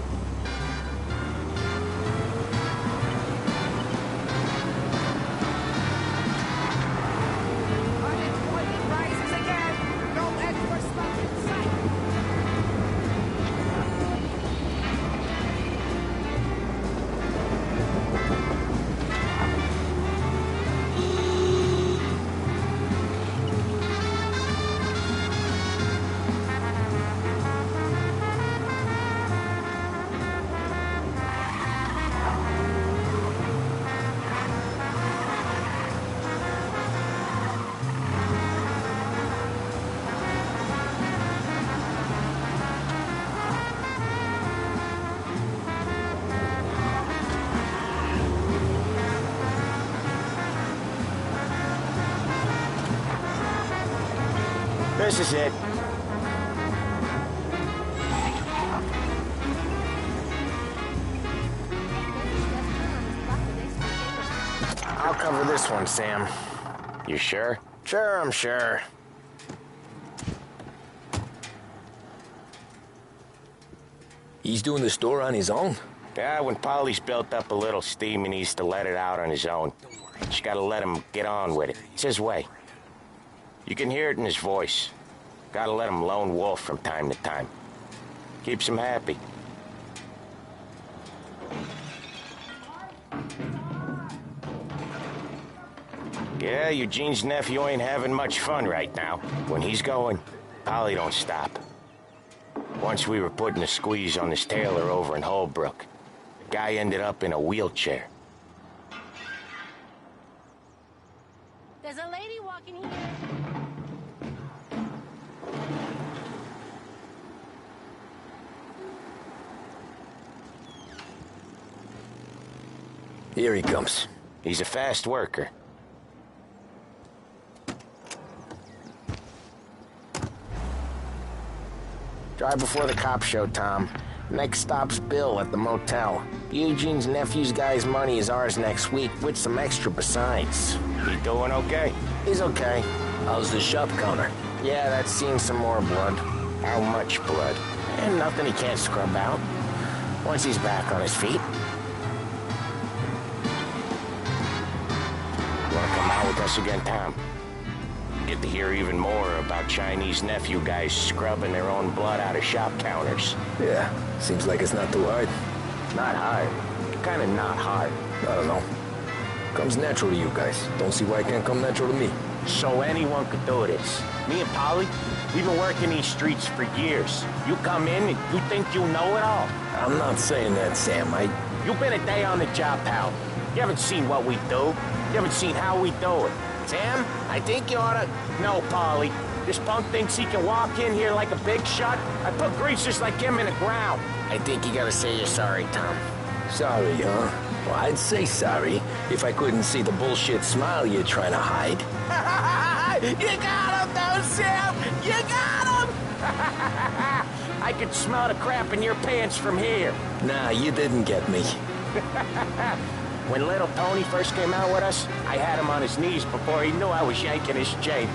This is it. I'll cover this one, Sam. You sure? Sure, I'm sure. He's doing the store on his own? Yeah, when Polly's built up a little steam, he needs to let it out on his own. Just gotta let him get on with it. It's his way. You can hear it in his voice. Gotta let him lone wolf from time to time. Keeps him happy. Yeah, Eugene's nephew ain't having much fun right now. When he's going, Polly don't stop. Once we were putting a squeeze on this tailor over in Holbrook. Guy ended up in a wheelchair. There's a lady walking here. Here he comes. He's a fast worker. Drive before the cops show, Tom. Next stop's Bill at the motel. Eugene's nephew's guy's money is ours next week, with some extra besides. He doing okay? He's okay. How's the shop counter? Yeah, that's seen some more blood. How much blood? And nothing he can't scrub out. Once he's back on his feet. Wanna come out with us again, Tom? Get to hear even more about Chinese nephew guys scrubbing their own blood out of shop counters. Yeah, seems like it's not too hard. Not hard. Kinda not hard. I don't know. Comes natural to you guys. Don't see why it can't come natural to me. So anyone could do this. Me and Polly, we've been working these streets for years. You come in and you think you know it all. I'm not saying that, Sam. You've been a day on the job, pal. You haven't seen what we do. You haven't seen how we do it. Sam, I think you oughta... No, Polly. This punk thinks he can walk in here like a big shot. I put greasers like him in the ground. I think you gotta say you're sorry, Tom. Sorry, huh? Well, I'd say sorry if I couldn't see the bullshit smile you're trying to hide. You got him, though, Sam! You got him! I could smell the crap in your pants from here. Nah, you didn't get me. When little Tony first came out with us, I had him on his knees before he knew I was yanking his chain.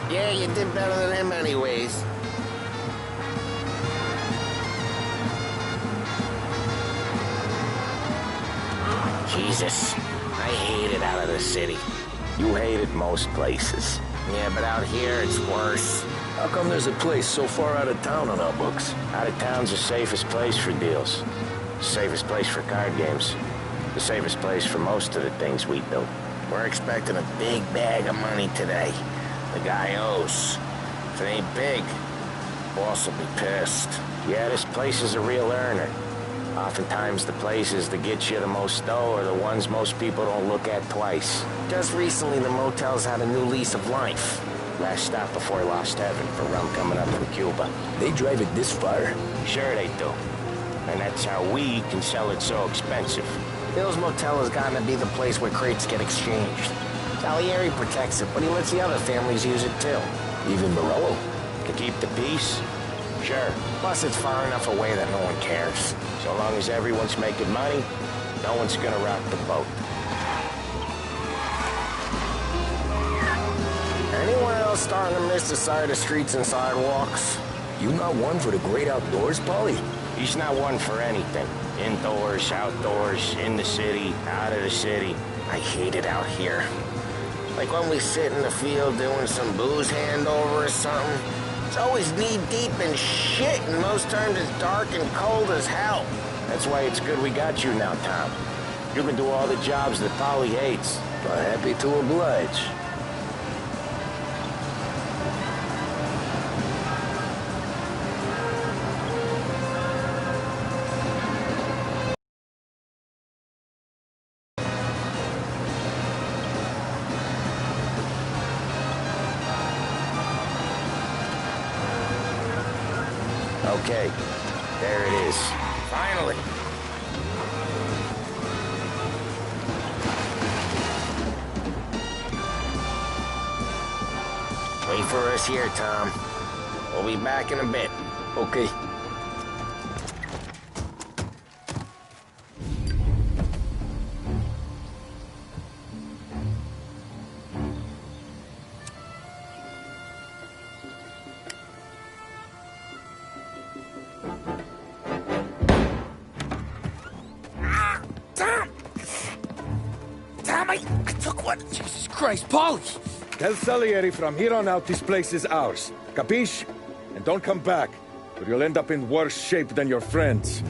Yeah, you did better than him anyways. Jesus, I hate it out of the city. You hate it most places. Yeah, but out here it's worse. How come there's a place so far out of town on our books? Out of town's the safest place for deals. The safest place for card games. The safest place for most of the things we do. We're expecting a big bag of money today. The guy owes. If it ain't big, boss will be pissed. Yeah, this place is a real earner. Oftentimes the places that get you the most dough are the ones most people don't look at twice. Just recently the motel's had a new lease of life. Last stop before he lost heaven for rum coming up from Cuba. They drive it this far? Sure they do. And that's how we can sell it so expensive. Bill's Motel has gotten to be the place where crates get exchanged. Salieri protects it, but he lets the other families use it too. Even Morello? To keep the peace? Sure. Plus it's far enough away that no one cares. So long as everyone's making money, no one's gonna rock the boat. Anyone else starting to miss the side of streets and sidewalks? You not one for the great outdoors, Paulie? He's not one for anything. Indoors, outdoors, in the city, out of the city. I hate it out here. Like when we sit in the field doing some booze handover or something. It's always knee-deep in shit, and most times it's dark and cold as hell. That's why it's good we got you now, Tom. You can do all the jobs that Polly hates. But happy to oblige. Okay, there it is. Finally. Wait for us here, Tom. We'll be back in a bit. Okay. I took one. Jesus Christ, Paulie! Tell Salieri from here on out this place is ours. Capiche? And don't come back, or you'll end up in worse shape than your friends.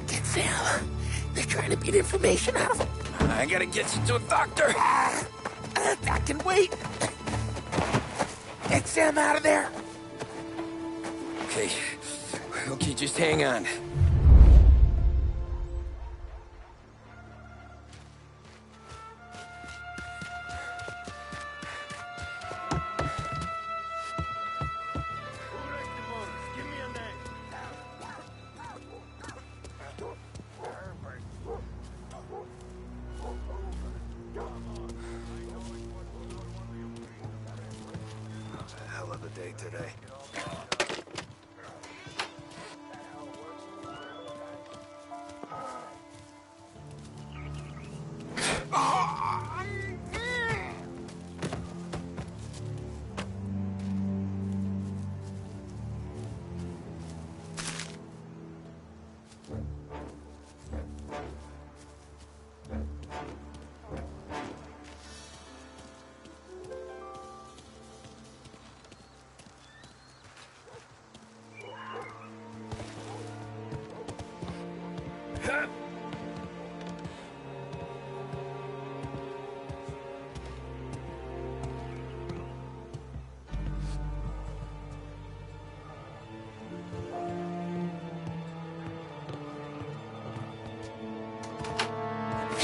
Get Sam. They're trying to beat information out of him. I gotta get you to a doctor. I can wait. Get Sam out of there. Okay. Okay, just hang on. Hell of a day today.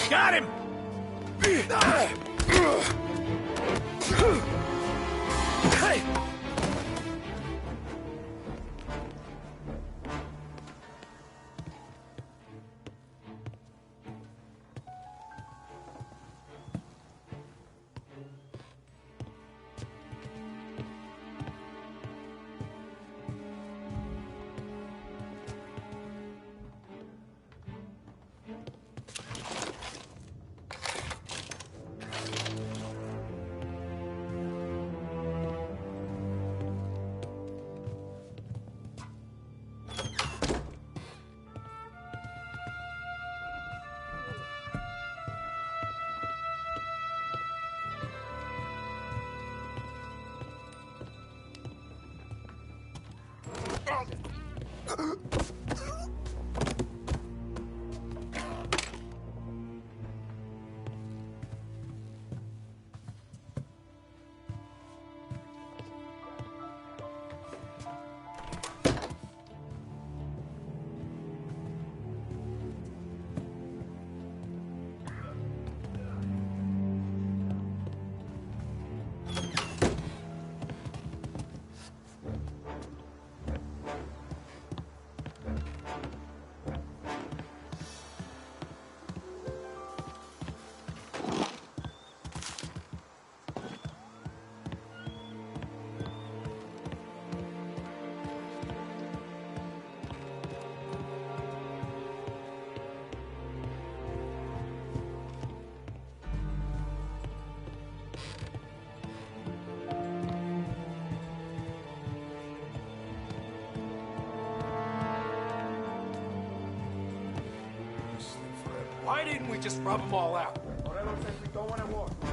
Got him! Hey! didn't we just rub them all out?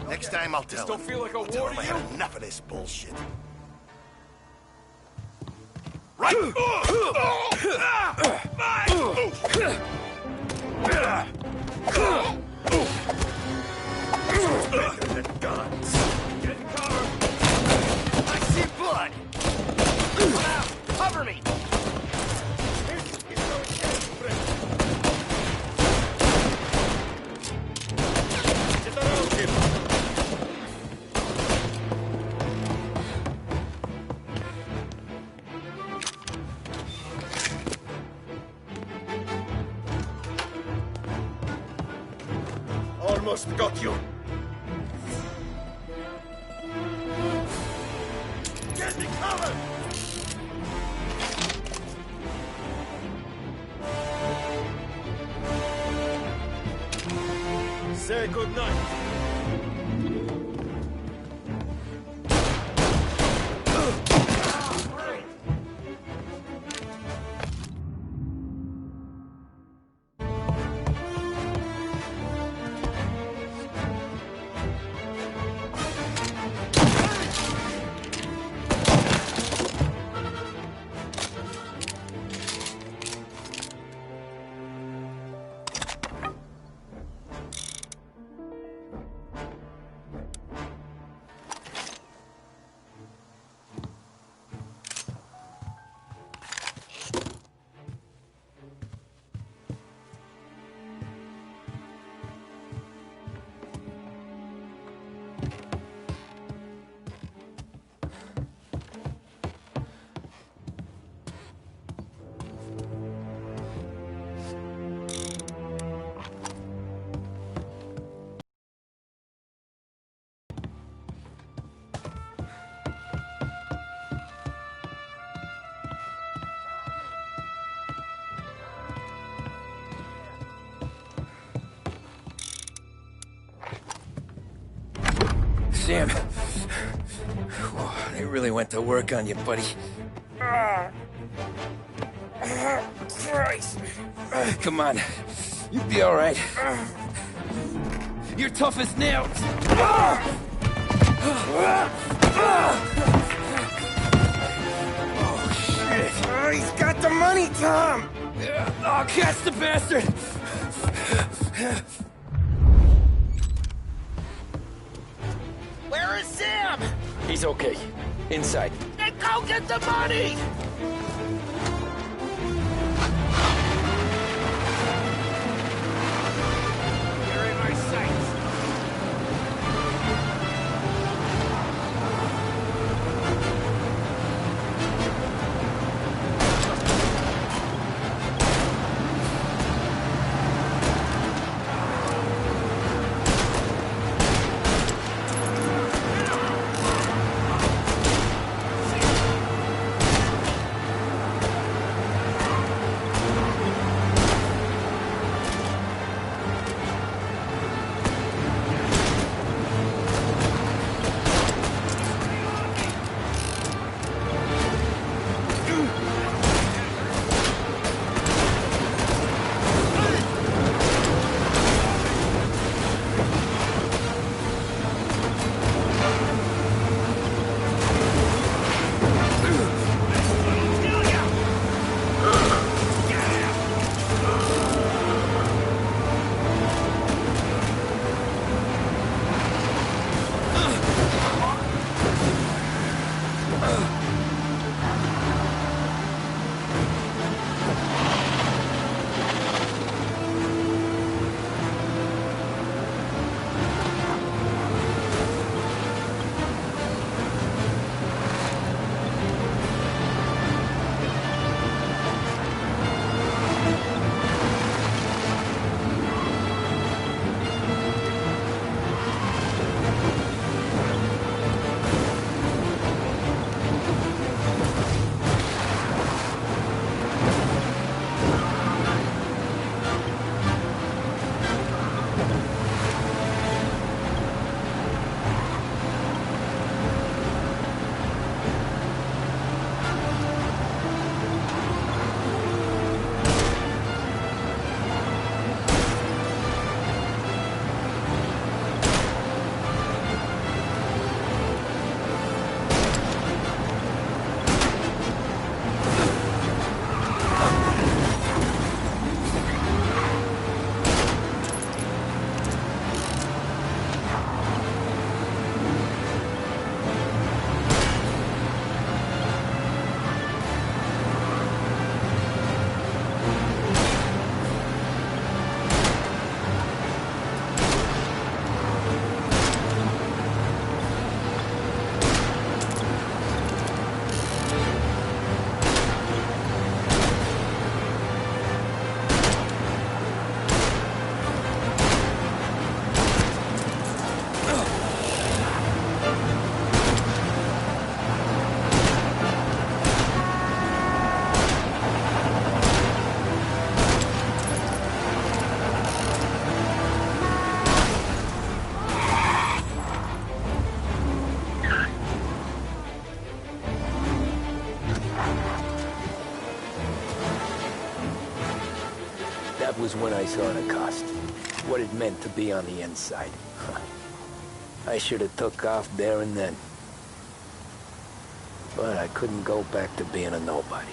Next time I'll tell This don't him. feel like a I'll tell war him to I you? had enough of this bullshit. I see blood! Come out! Cover me! Almost got you. Get me covered! Say goodnight. Sam. Whoa, they really went to work on you, buddy. Christ. Come on. You'll be all right. You're tough as nails. Oh, shit. He's got the money, Tom! Oh, catch the bastard! Where is Sam? He's okay. Inside. Then go get the money! You're in my sights. was when I saw the cost. What it meant to be on the inside. I should have took off there and then. But I couldn't go back to being a nobody.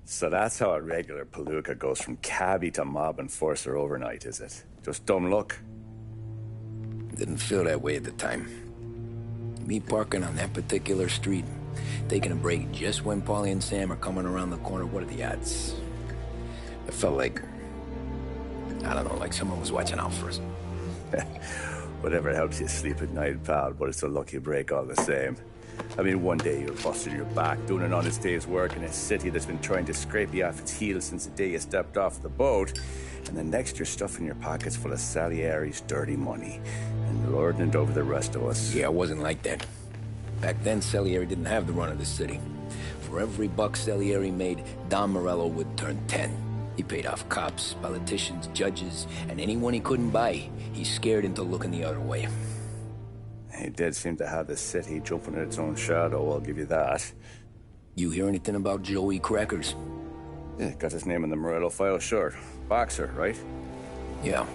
So that's how a regular palooka goes from cabbie to mob enforcer overnight, is it? Just dumb luck? Didn't feel that way at the time. Me parking on that particular street, taking a break just when Paulie and Sam are coming around the corner, what are the odds? It felt like, I don't know, like someone was watching out for us. Whatever helps you sleep at night, pal, but it's a lucky break all the same. I mean, one day you're busted your back doing an honest day's work in a city that's been trying to scrape you off its heels since the day you stepped off the boat, and the next you're stuffing your pockets full of Salieri's dirty money and lording it over the rest of us. Yeah, it wasn't like that. Back then, Salieri didn't have the run of the city. For every buck Salieri made, Don Morello would turn 10. He paid off cops, politicians, judges, and anyone he couldn't buy, he scared into looking the other way. He did seem to have the city jumping at its own shadow, I'll give you that. You hear anything about Joey Crackers? Yeah, got his name in the Morello file, sure. Boxer, right? Yeah,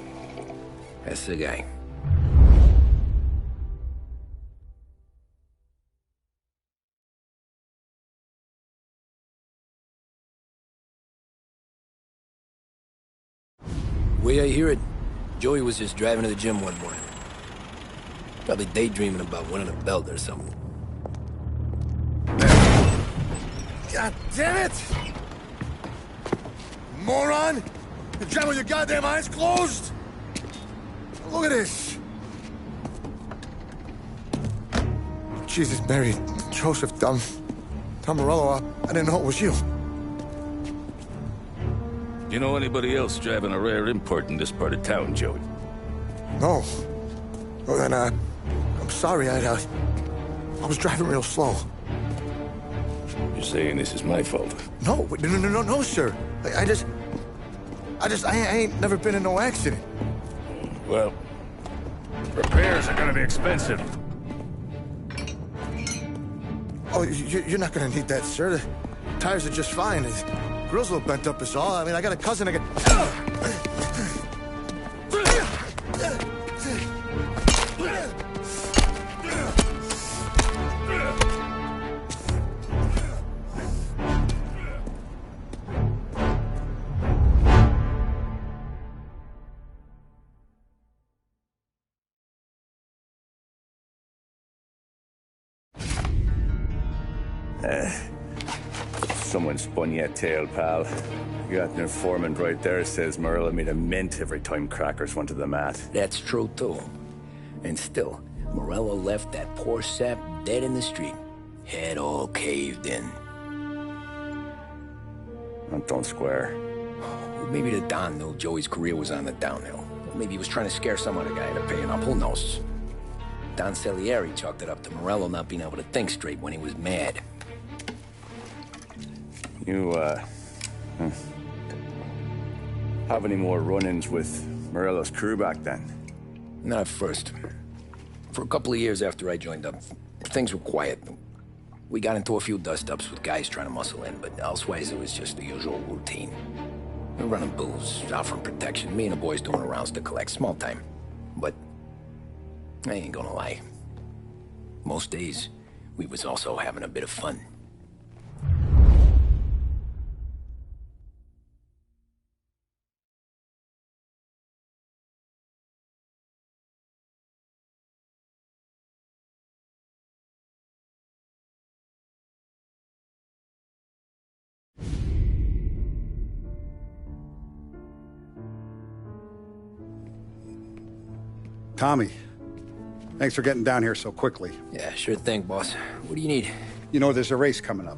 that's the guy. Way I hear it, Joey was just driving to the gym one morning. Probably daydreaming about winning a belt or something. God damn it! Moron! You're driving with your goddamn eyes closed? Look at this! Jesus, Mary, Joseph, Tom Morello, I didn't know it was you. You know anybody else driving a rare import in this part of town, Joey? No. Well, then, I'm sorry, I was driving real slow. You're saying this is my fault? No, sir. I ain't never been in no accident. Well, repairs are gonna be expensive. Oh, you're not gonna need that, sir. The tires are just fine. The grill's a little bent up is all. I mean, I got a cousin I Someone spun you a tale, pal. You got an informant right there says Morello made a mint every time Crackers went to the mat. That's true, too. And still, Morello left that poor sap dead in the street. Head all caved in. Don't square. Maybe the Don knew Joey's career was on the downhill. Or maybe he was trying to scare some other guy into paying up. Who knows? Don Salieri chalked it up to Morello not being able to think straight when he was mad. You, have any more run-ins with Morello's crew back then? Not at first. For a couple of years after I joined up, things were quiet. We got into a few dust-ups with guys trying to muscle in, but elsewise it was just the usual routine. We're running booze, offering protection, me and the boys doing rounds to collect, small time. But I ain't gonna lie. Most days, we was also having a bit of fun. Tommy, thanks for getting down here so quickly. Yeah, sure thing, boss. What do you need? You know, there's a race coming up.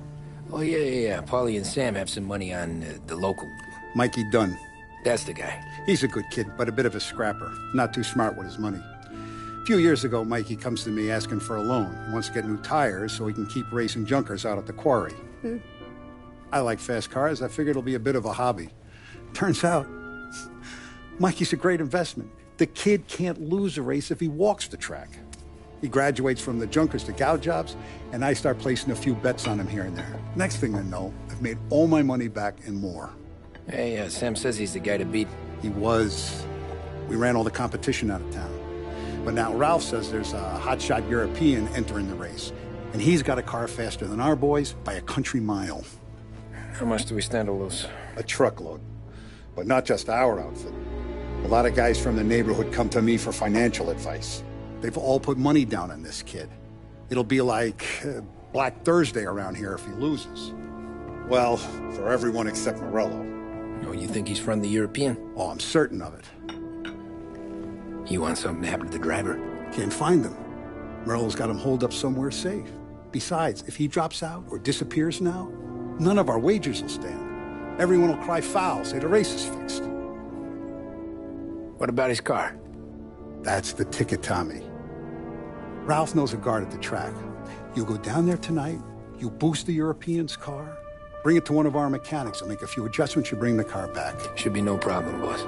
Oh, yeah. Paulie and Sam have some money on the local. Mikey Dunn. That's the guy. He's a good kid, but a bit of a scrapper. Not too smart with his money. A few years ago, Mikey comes to me asking for a loan. He wants to get new tires so he can keep racing junkers out at the quarry. I like fast cars. I figured it'll be a bit of a hobby. Turns out, Mikey's a great investment. The kid can't lose a race if he walks the track. He graduates from the junkers to gout jobs, and I start placing a few bets on him here and there. Next thing I know, I've made all my money back and more. Hey, Sam says he's the guy to beat. He was. We ran all the competition out of town. But now Ralph says there's a hotshot European entering the race, and he's got a car faster than our boys by a country mile. How much do we stand to lose? A truckload. But not just our outfit. A lot of guys from the neighborhood come to me for financial advice. They've all put money down on this kid. It'll be like Black Thursday around here if he loses. Well, for everyone except Morello. Oh, you think he's from the European? Oh, I'm certain of it. You want something to happen to the driver? Can't find him. Morello's got him holed up somewhere safe. Besides, if he drops out or disappears now, none of our wagers will stand. Everyone will cry foul, say the race is fixed. What about his car? That's the ticket, Tommy. Ralph knows a guard at the track. You go down there tonight, you boost the European's car, bring it to one of our mechanics, and make a few adjustments, you bring the car back. Should be no problem, boss.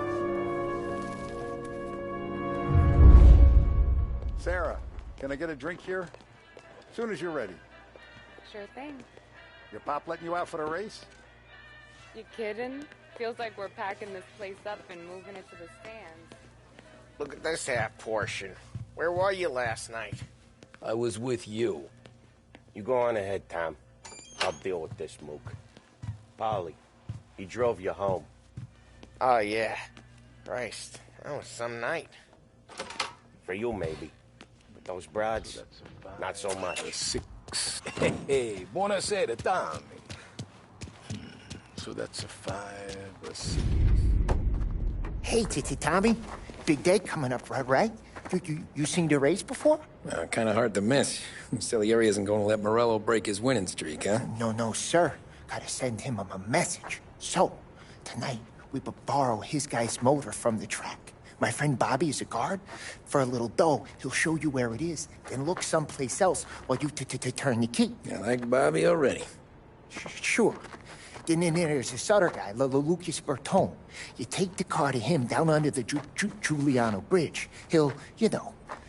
Sarah, can I get a drink here? As soon as you're ready. Sure thing. Your pop letting you out for the race? You kidding? Feels like we're packing this place up and moving it to the stands. Look at this half portion. Where were you last night? I was with you. You go on ahead, Tom. I'll deal with this mook. Polly, he drove you home. Oh, yeah. Christ, that was some night. For you, maybe. But those broads, not so much. 6. Hey, buonasera, Tommy. So that's a 5, a 6. Hey, Tommy. Big day coming up, right? You seen the race before? Kind of hard to miss. Salieri isn't going to let Morello break his winning streak, huh? No, sir. Gotta send him a message. So, tonight, we borrow his guy's motor from the track. My friend Bobby is a guard. For a little dough, he'll show you where it is, then look someplace else while you turn the key. I like Bobby already. Sure. Then there's this other guy, Lucas Bertone. You take the car to him down under the Giuliano Bridge. He'll,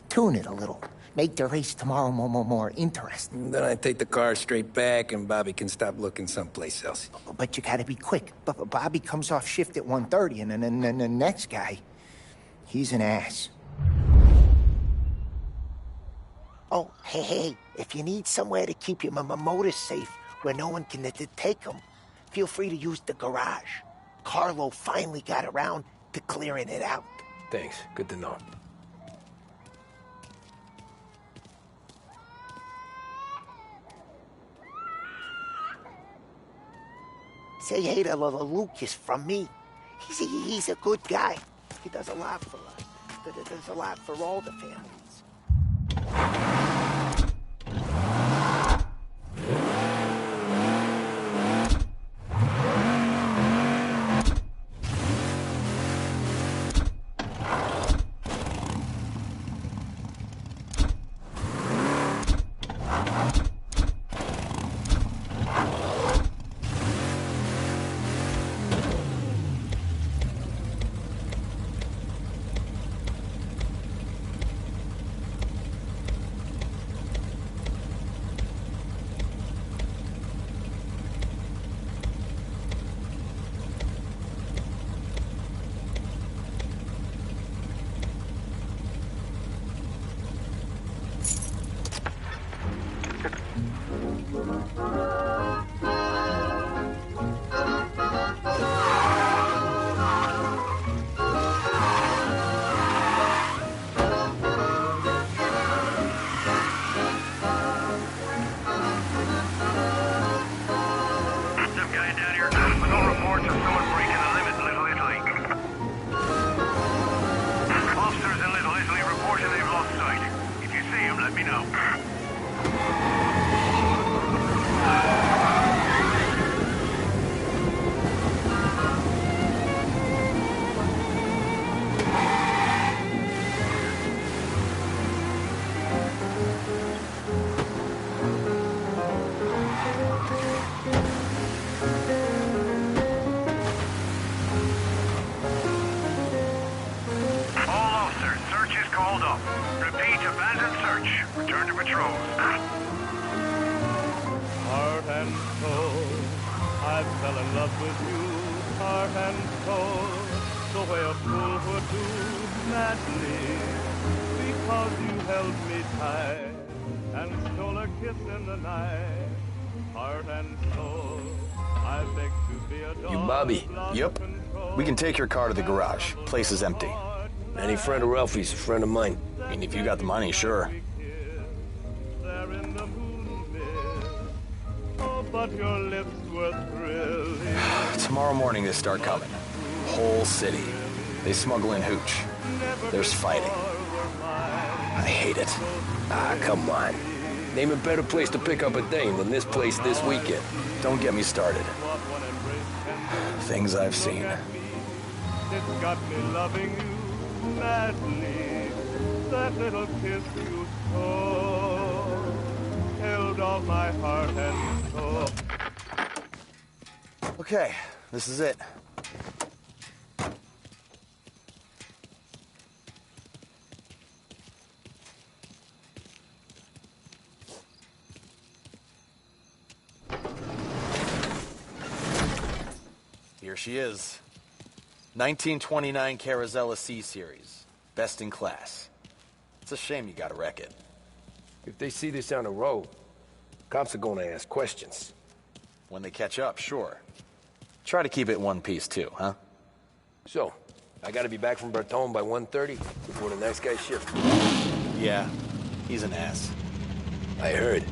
tune it a little. Make the race tomorrow more interesting. Then I take the car straight back and Bobby can stop looking someplace else. But you gotta be quick. But Bobby comes off shift at 1:30, and then the next guy, he's an ass. Oh, hey, if you need somewhere to keep your motor safe where no one can take them, feel free to use the garage. Carlo finally got around to clearing it out. Thanks. Good to know. Say hey to Lucas from me. He's a good guy. He does a lot for us. Does a lot for all the families. Let me know. Heart and soul, I fell in love with you, heart and soul, the way a fool would do madly, because you held me tight and stole a kiss in the night. Heart and soul, I beg to be adored. You Bobby? Yep. We can take your car to the garage. Place is empty. Any friend of Ralphie's a friend of mine. I mean, if you got the money, sure. But your lips were thrilling. Tomorrow morning they start coming. Whole city. They smuggle in hooch. There's fighting. I hate it. Ah, come on. Name a better place to pick up a dame than this place this weekend. Don't get me started. Things I've seen. It's got me loving you madly. That little kiss you stole held all my heart and soul. Okay, this is it. Here she is. 1929 Carazella C-Series. Best in class. It's a shame you gotta wreck it. If they see this on the road, cops are gonna ask questions. When they catch up, sure. Try to keep it one piece too, huh? So, I gotta be back from Bertone by 1:30 before the next guy's shift. Yeah, he's an ass. I heard.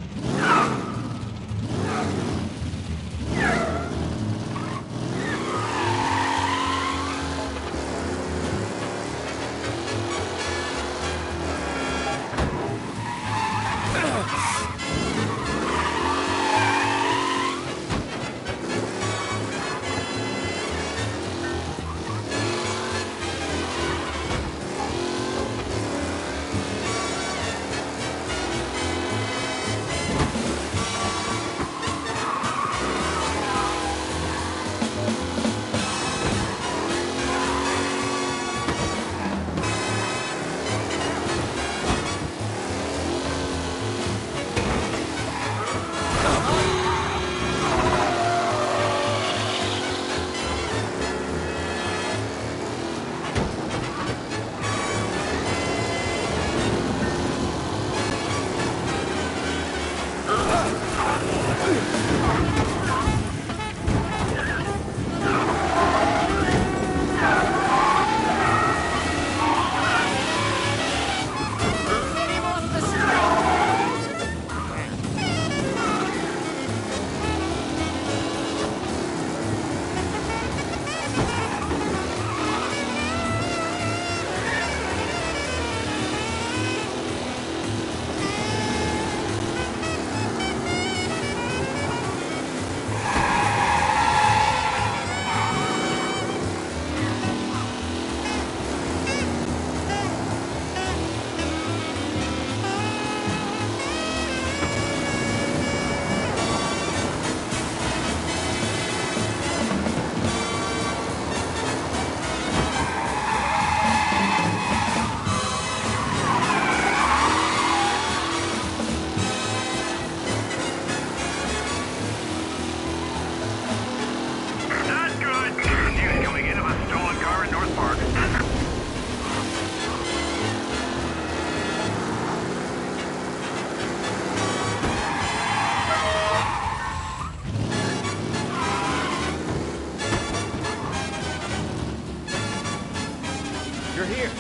You're here.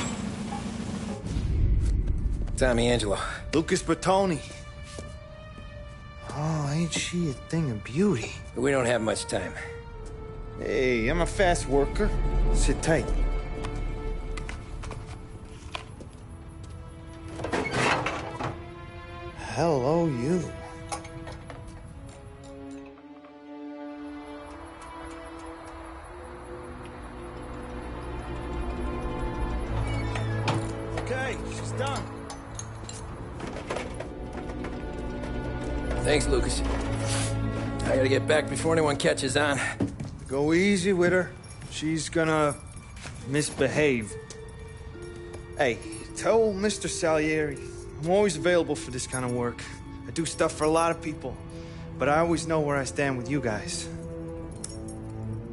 Tommy Angelo. Lucas Bertoni. Oh, ain't she a thing of beauty? We don't have much time. Hey, I'm a fast worker. Sit tight. Hello, you. Okay, she's done. Thanks, Lucas. I gotta get back before anyone catches on. Go easy with her. She's gonna misbehave. Hey, tell Mr. Salieri I'm always available for this kind of work. I do stuff for a lot of people, but I always know where I stand with you guys.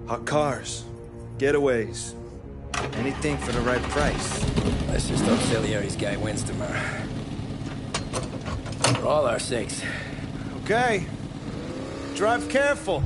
Hot cars, getaways, anything for the right price. Let's just hope Salieri's guy wins tomorrow. For all our sakes. Okay. Drive careful.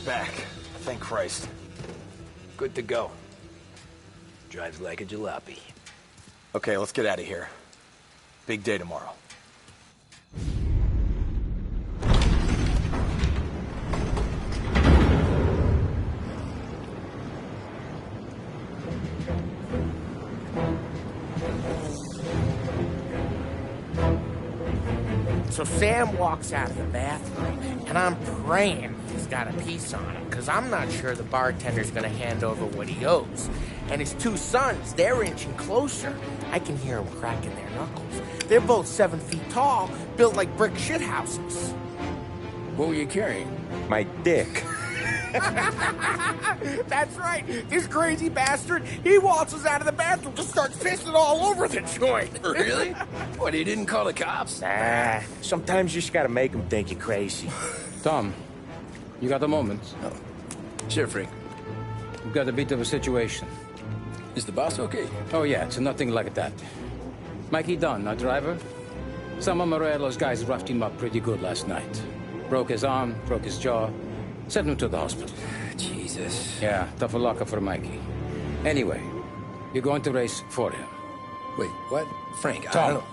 Back. Thank Christ. Good to go. Drives like a jalopy. Okay, let's get out of here. Big day tomorrow. So Sam walks out of the bathroom, and I'm praying he's got a piece on him, because I'm not sure the bartender's going to hand over what he owes. And his two sons, they're inching closer. I can hear them cracking their knuckles. They're both 7 feet tall, built like brick shithouses. What were you carrying? My dick. That's right. This crazy bastard, he waltzes out of the bathroom, just starts pissing all over the joint. Really? What, he didn't call the cops? Nah, Sometimes you just gotta make them think you're crazy. Tom, you got a moment? Oh. Sure, Frank. We've got a bit of a situation. Is the boss okay? Oh, yeah, it's nothing like that. Mikey Dunn, our driver. Some of Morello's guys roughed him up pretty good last night. Broke his arm, broke his jaw. Sent him to the hospital. Jesus. Yeah, tough luck for Mikey. Anyway, you're going to race for him. Wait, what? Frank, I Tom, don't...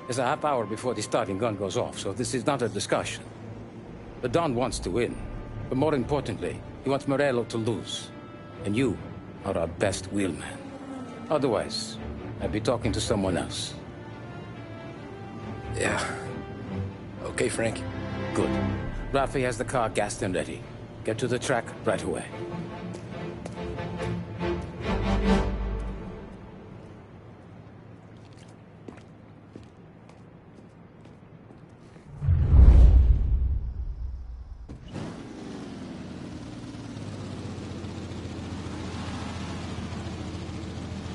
there's a half hour before the starting gun goes off, so this is not a discussion. The Don wants to win, but more importantly, he wants Morello to lose. And you are our best wheelman. Otherwise, I'd be talking to someone else. Yeah. Okay, Frank. Good. Rafi has the car gassed and ready. Get to the track right away.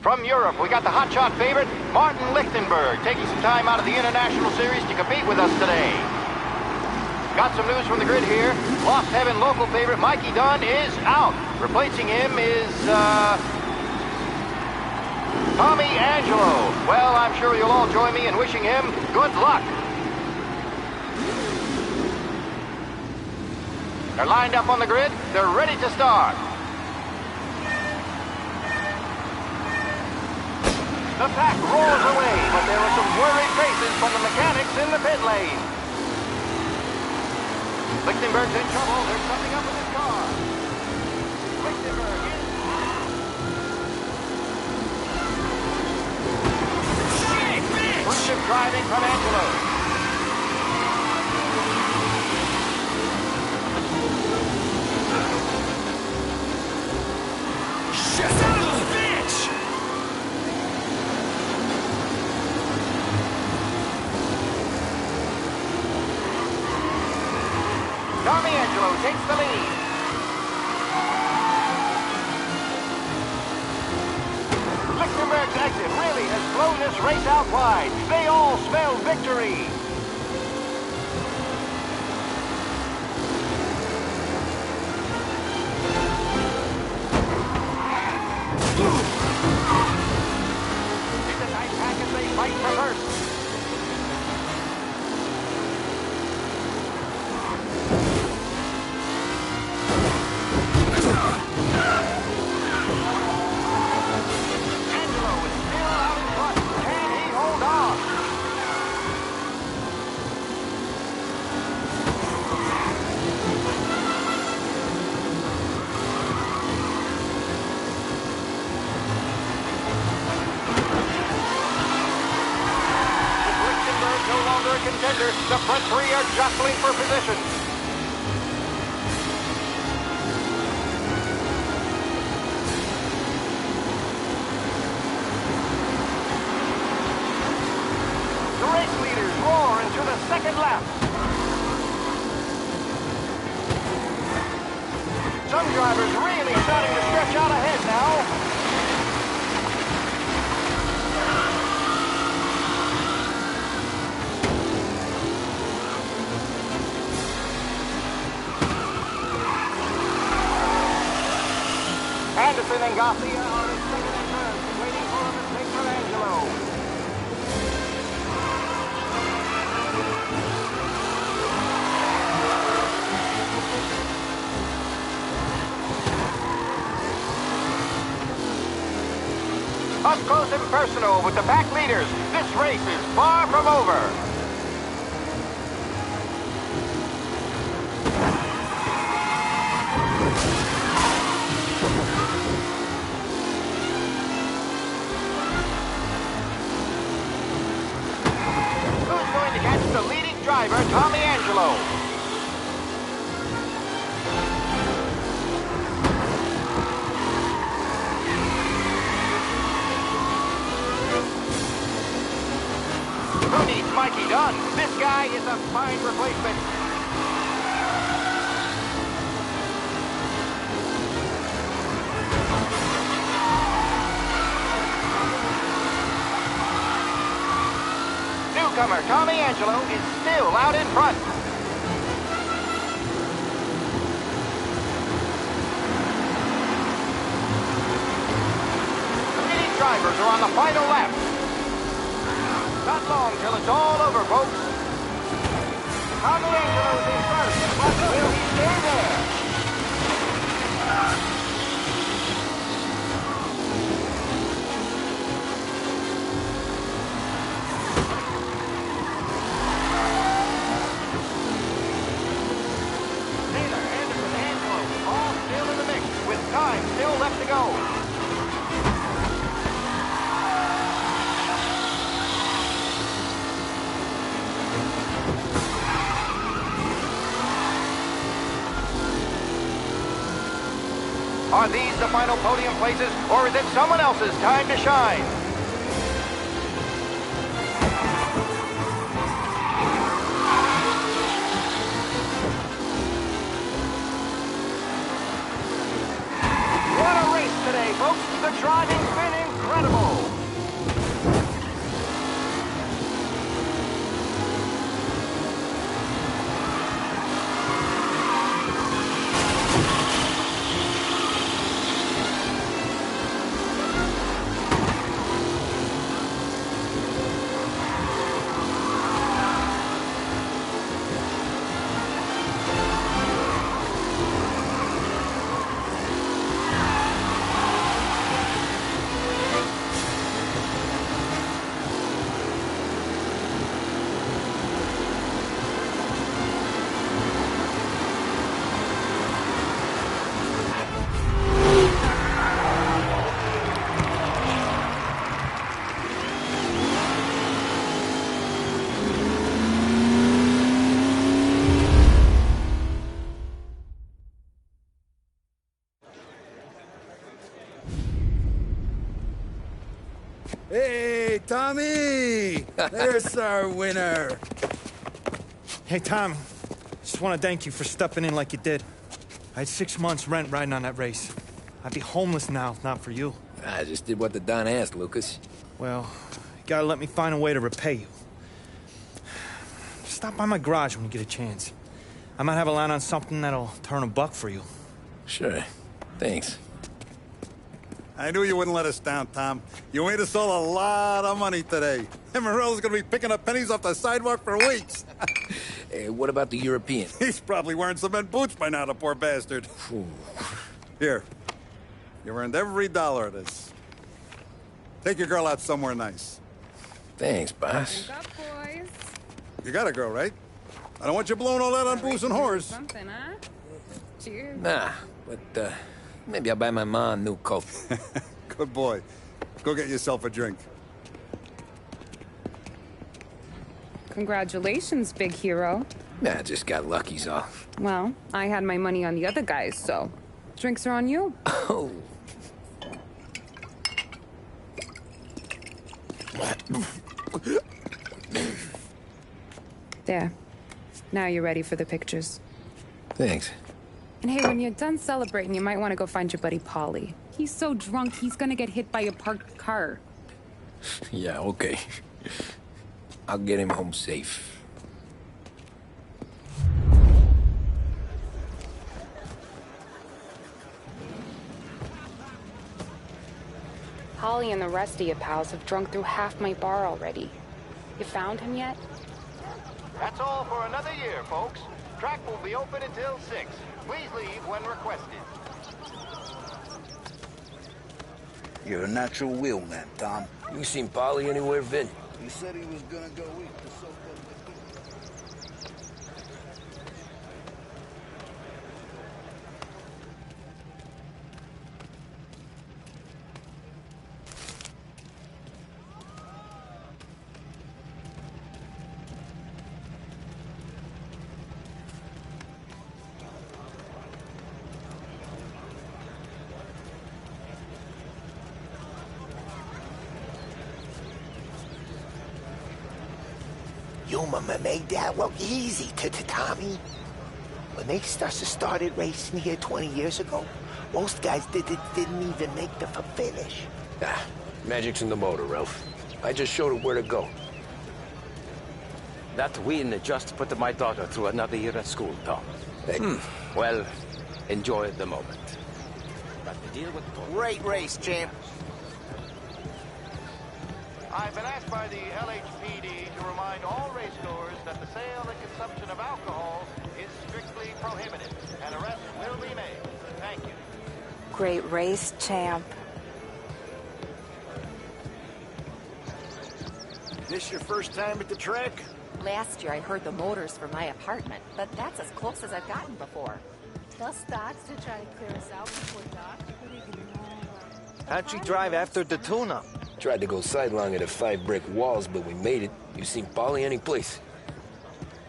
From Europe, we got the hotshot favorite, Martin Lichtenberg, taking some time out of the International Series to compete with us today. Got some news from the grid here. Lost Heaven local favorite Mikey Dunn is out. Replacing him is, Tommy Angelo. Well, I'm sure you'll all join me in wishing him good luck. They're lined up on the grid. They're ready to start. The pack rolls away, but there are some worried faces from the mechanics in the pit lane. Lichtenberg's in trouble. There's something up with his car. Lichtenberg is... Push-up driving from Angelo. Tommy Angelo takes the lead. Lichtenberg's exit really has blown this race out wide. They all smell victory. It's a tight pack as they fight for first. Contender, the front three are jostling for position. The race leaders roar into the second lap. Some drivers really starting to stretch out ahead now. Anderson and Garcia are in second and third, waiting for a mistake from Angelo. Up close and personal with the pack leaders. This race is far from over. The leading driver, Tommy Angelo. Who needs Mikey Dunn? This guy is a fine replacement. Newcomer Tommy Angelo is still out in front. Leading drivers are on the final lap. Not long till it's all over, folks. Tommy Angelo's in first, but will he stay there? Time still left to go. Are these the final podium places, or is it someone else's time to shine? What a race today, folks. The driving's been incredible. Tommy! There's our winner. Hey, Tom. Just want to thank you for stepping in like you did. I had 6 months rent riding on that race. I'd be homeless now if not for you. I just did what the Don asked, Lucas. Well, you gotta let me find a way to repay you. Stop by my garage when you get a chance. I might have a line on something that'll turn $1 for you. Sure. Thanks. I knew you wouldn't let us down, Tom. You made us all a lot of money today. And Morello's gonna be picking up pennies off the sidewalk for weeks. Hey, what about the European? He's probably wearing cement boots by now, the poor bastard. Here. You earned every dollar of this. Take your girl out somewhere nice. Thanch, boss. Wake up, boys. You got a girl, right? I don't want you blowing all that on booze and whores. Something, huh? Cheers. Nah, but maybe I'll buy my mom a new coat. Good boy. Go get yourself a drink. Congratulations, big hero. Nah, just got lucky's all. Well, I had my money on the other guys, so drinks are on you. Oh. There. Now you're ready for the pictures. Thanks. And hey, when you're done celebrating, you might want to go find your buddy Paulie. He's so drunk, he's gonna get hit by a parked car. Yeah, okay. I'll get him home safe. Holly and the rest of you pals have drunk through half my bar already. You found him yet? That's all for another year, folks. Track will be open until 6. Please leave when requested. You're a natural wheelman, Tom. You seen Polly anywhere, Vin? He said he was gonna go eat the so-called... You made that look easy to Tommy. When they started racing here 20 years ago, most guys didn't even make the finish. Ah, magic's in the motor, Ralph. I just showed it where to go. That win just put my daughter through another year at school, Tom. Well, enjoy the moment. But the deal with Great race, champ. I've been asked by the LHPD to remind all racegoers that the sale and consumption of alcohol is strictly prohibited. An arrest will be made. Thank you. Great race, champ. This your first time at the track? Last year I heard the motors from my apartment, but that's as close as I've gotten before. They'll start to try to clear us out before dark. How'd you drive after the tune-up? Tried to go sidelong at the 5 brick walls, but we made it. You seen Polly any place?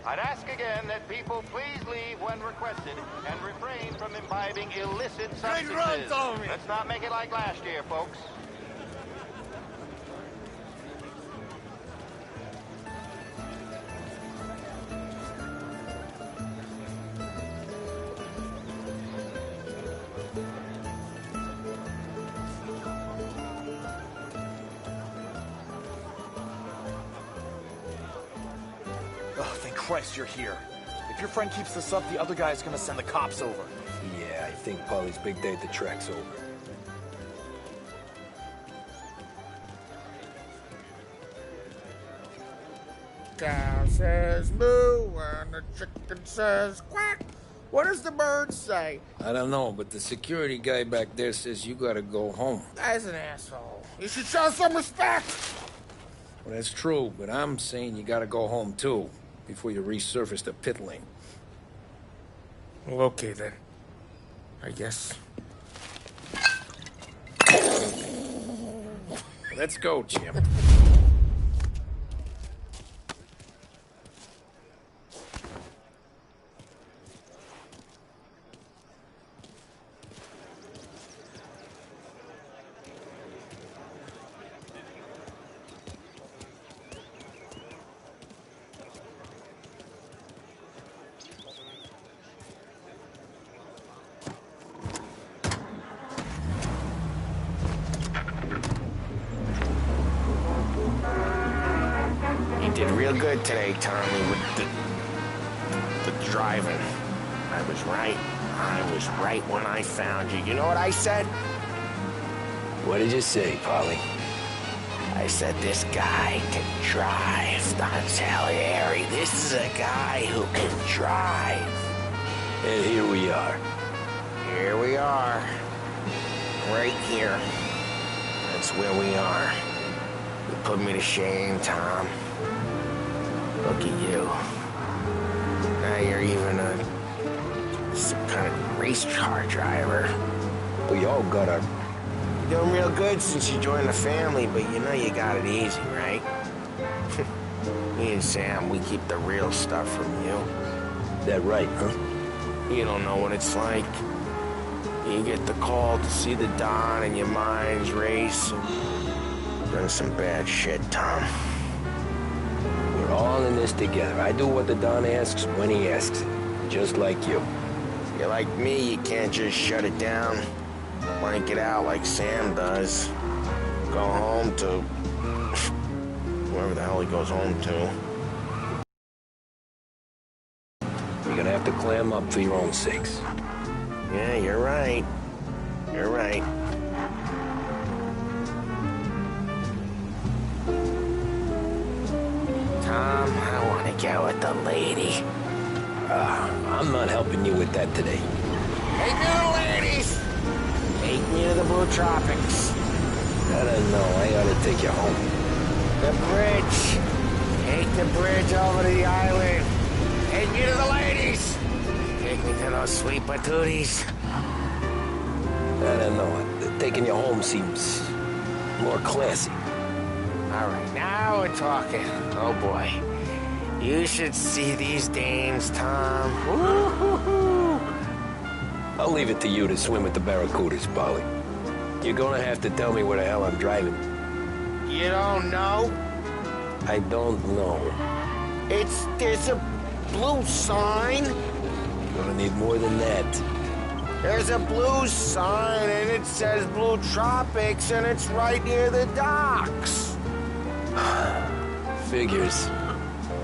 I'd ask again that people please leave when requested and refrain from imbibing illicit substances. Let's not make it like last year, folks. Oh, thank Christ you're here. If your friend keeps this up, the other guy's gonna send the cops over. Yeah, I think Polly's big day at the track's over. Cow says moo and the chicken says quack. What does the bird say? I don't know, but the security guy back there says you gotta go home. Guy's an asshole. You should show some respect. Well, that's true, but I'm saying you gotta go home too, before you resurface the pit lane. Well, okay then. I guess. Let's go, champ. real good today, Tommy, with the driving. I was right. I was right when I found you. You know what I said? What did you say, Polly? I said, this guy can drive, Don Salieri. This is a guy who can drive. And here we are. Here we are. Right here. That's where we are. You put me to shame, Tom. Look at you. Now you're even some kind of race car driver. We all got our... You're doing real good since you joined the family, but you know you got it easy, right? Me and Sam, we keep the real stuff from you. That right, huh? You don't know what it's like. You get the call to see the Don and your mind's race. Done some bad shit, Tom. We're all in this together. I do what the Don asks when he asks it. Just like you. You're like me, you can't just shut it down. Blank it out like Sam does. Go home to... wherever the hell he goes home to. You're gonna have to clam up for your own sakes. Yeah, you're right. You're right. Tom, I want to get with the lady. I'm not helping you with that today. Take me to the ladies! Take me to the Blue Tropics. I don't know. I ought to take you home. The bridge. Take the bridge over to the island. Take me to the ladies. Take me to those sweet patooties. I don't know. Taking you home seems more classy. All right, now we're talking. Oh, boy. You should see these dames, Tom. Woo-hoo-hoo. I'll leave it to you to swim with the barracudas, Polly. You're gonna have to tell me where the hell I'm driving. You don't know? I don't know. There's a blue sign. You're gonna need more than that. There's a blue sign, and it says Blue Tropics, and it's right near the docks. Figures.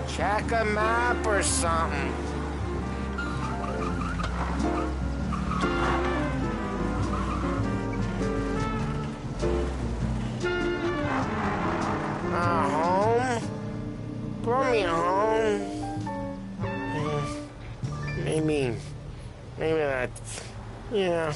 Check a map or something. Home? Bring me home. Maybe that's, yeah,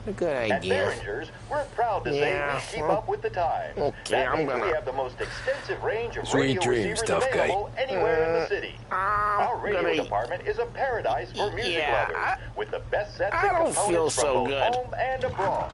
a good idea. At Behringer's, we're proud to say we keep up with the times. Okay, that means we have the most extensive range of Sweet radio dreams, receivers tough guy. available anywhere in the city. Our radio department is a paradise for music lovers, with the best sets and I don't feel components from so both good. home and abroad.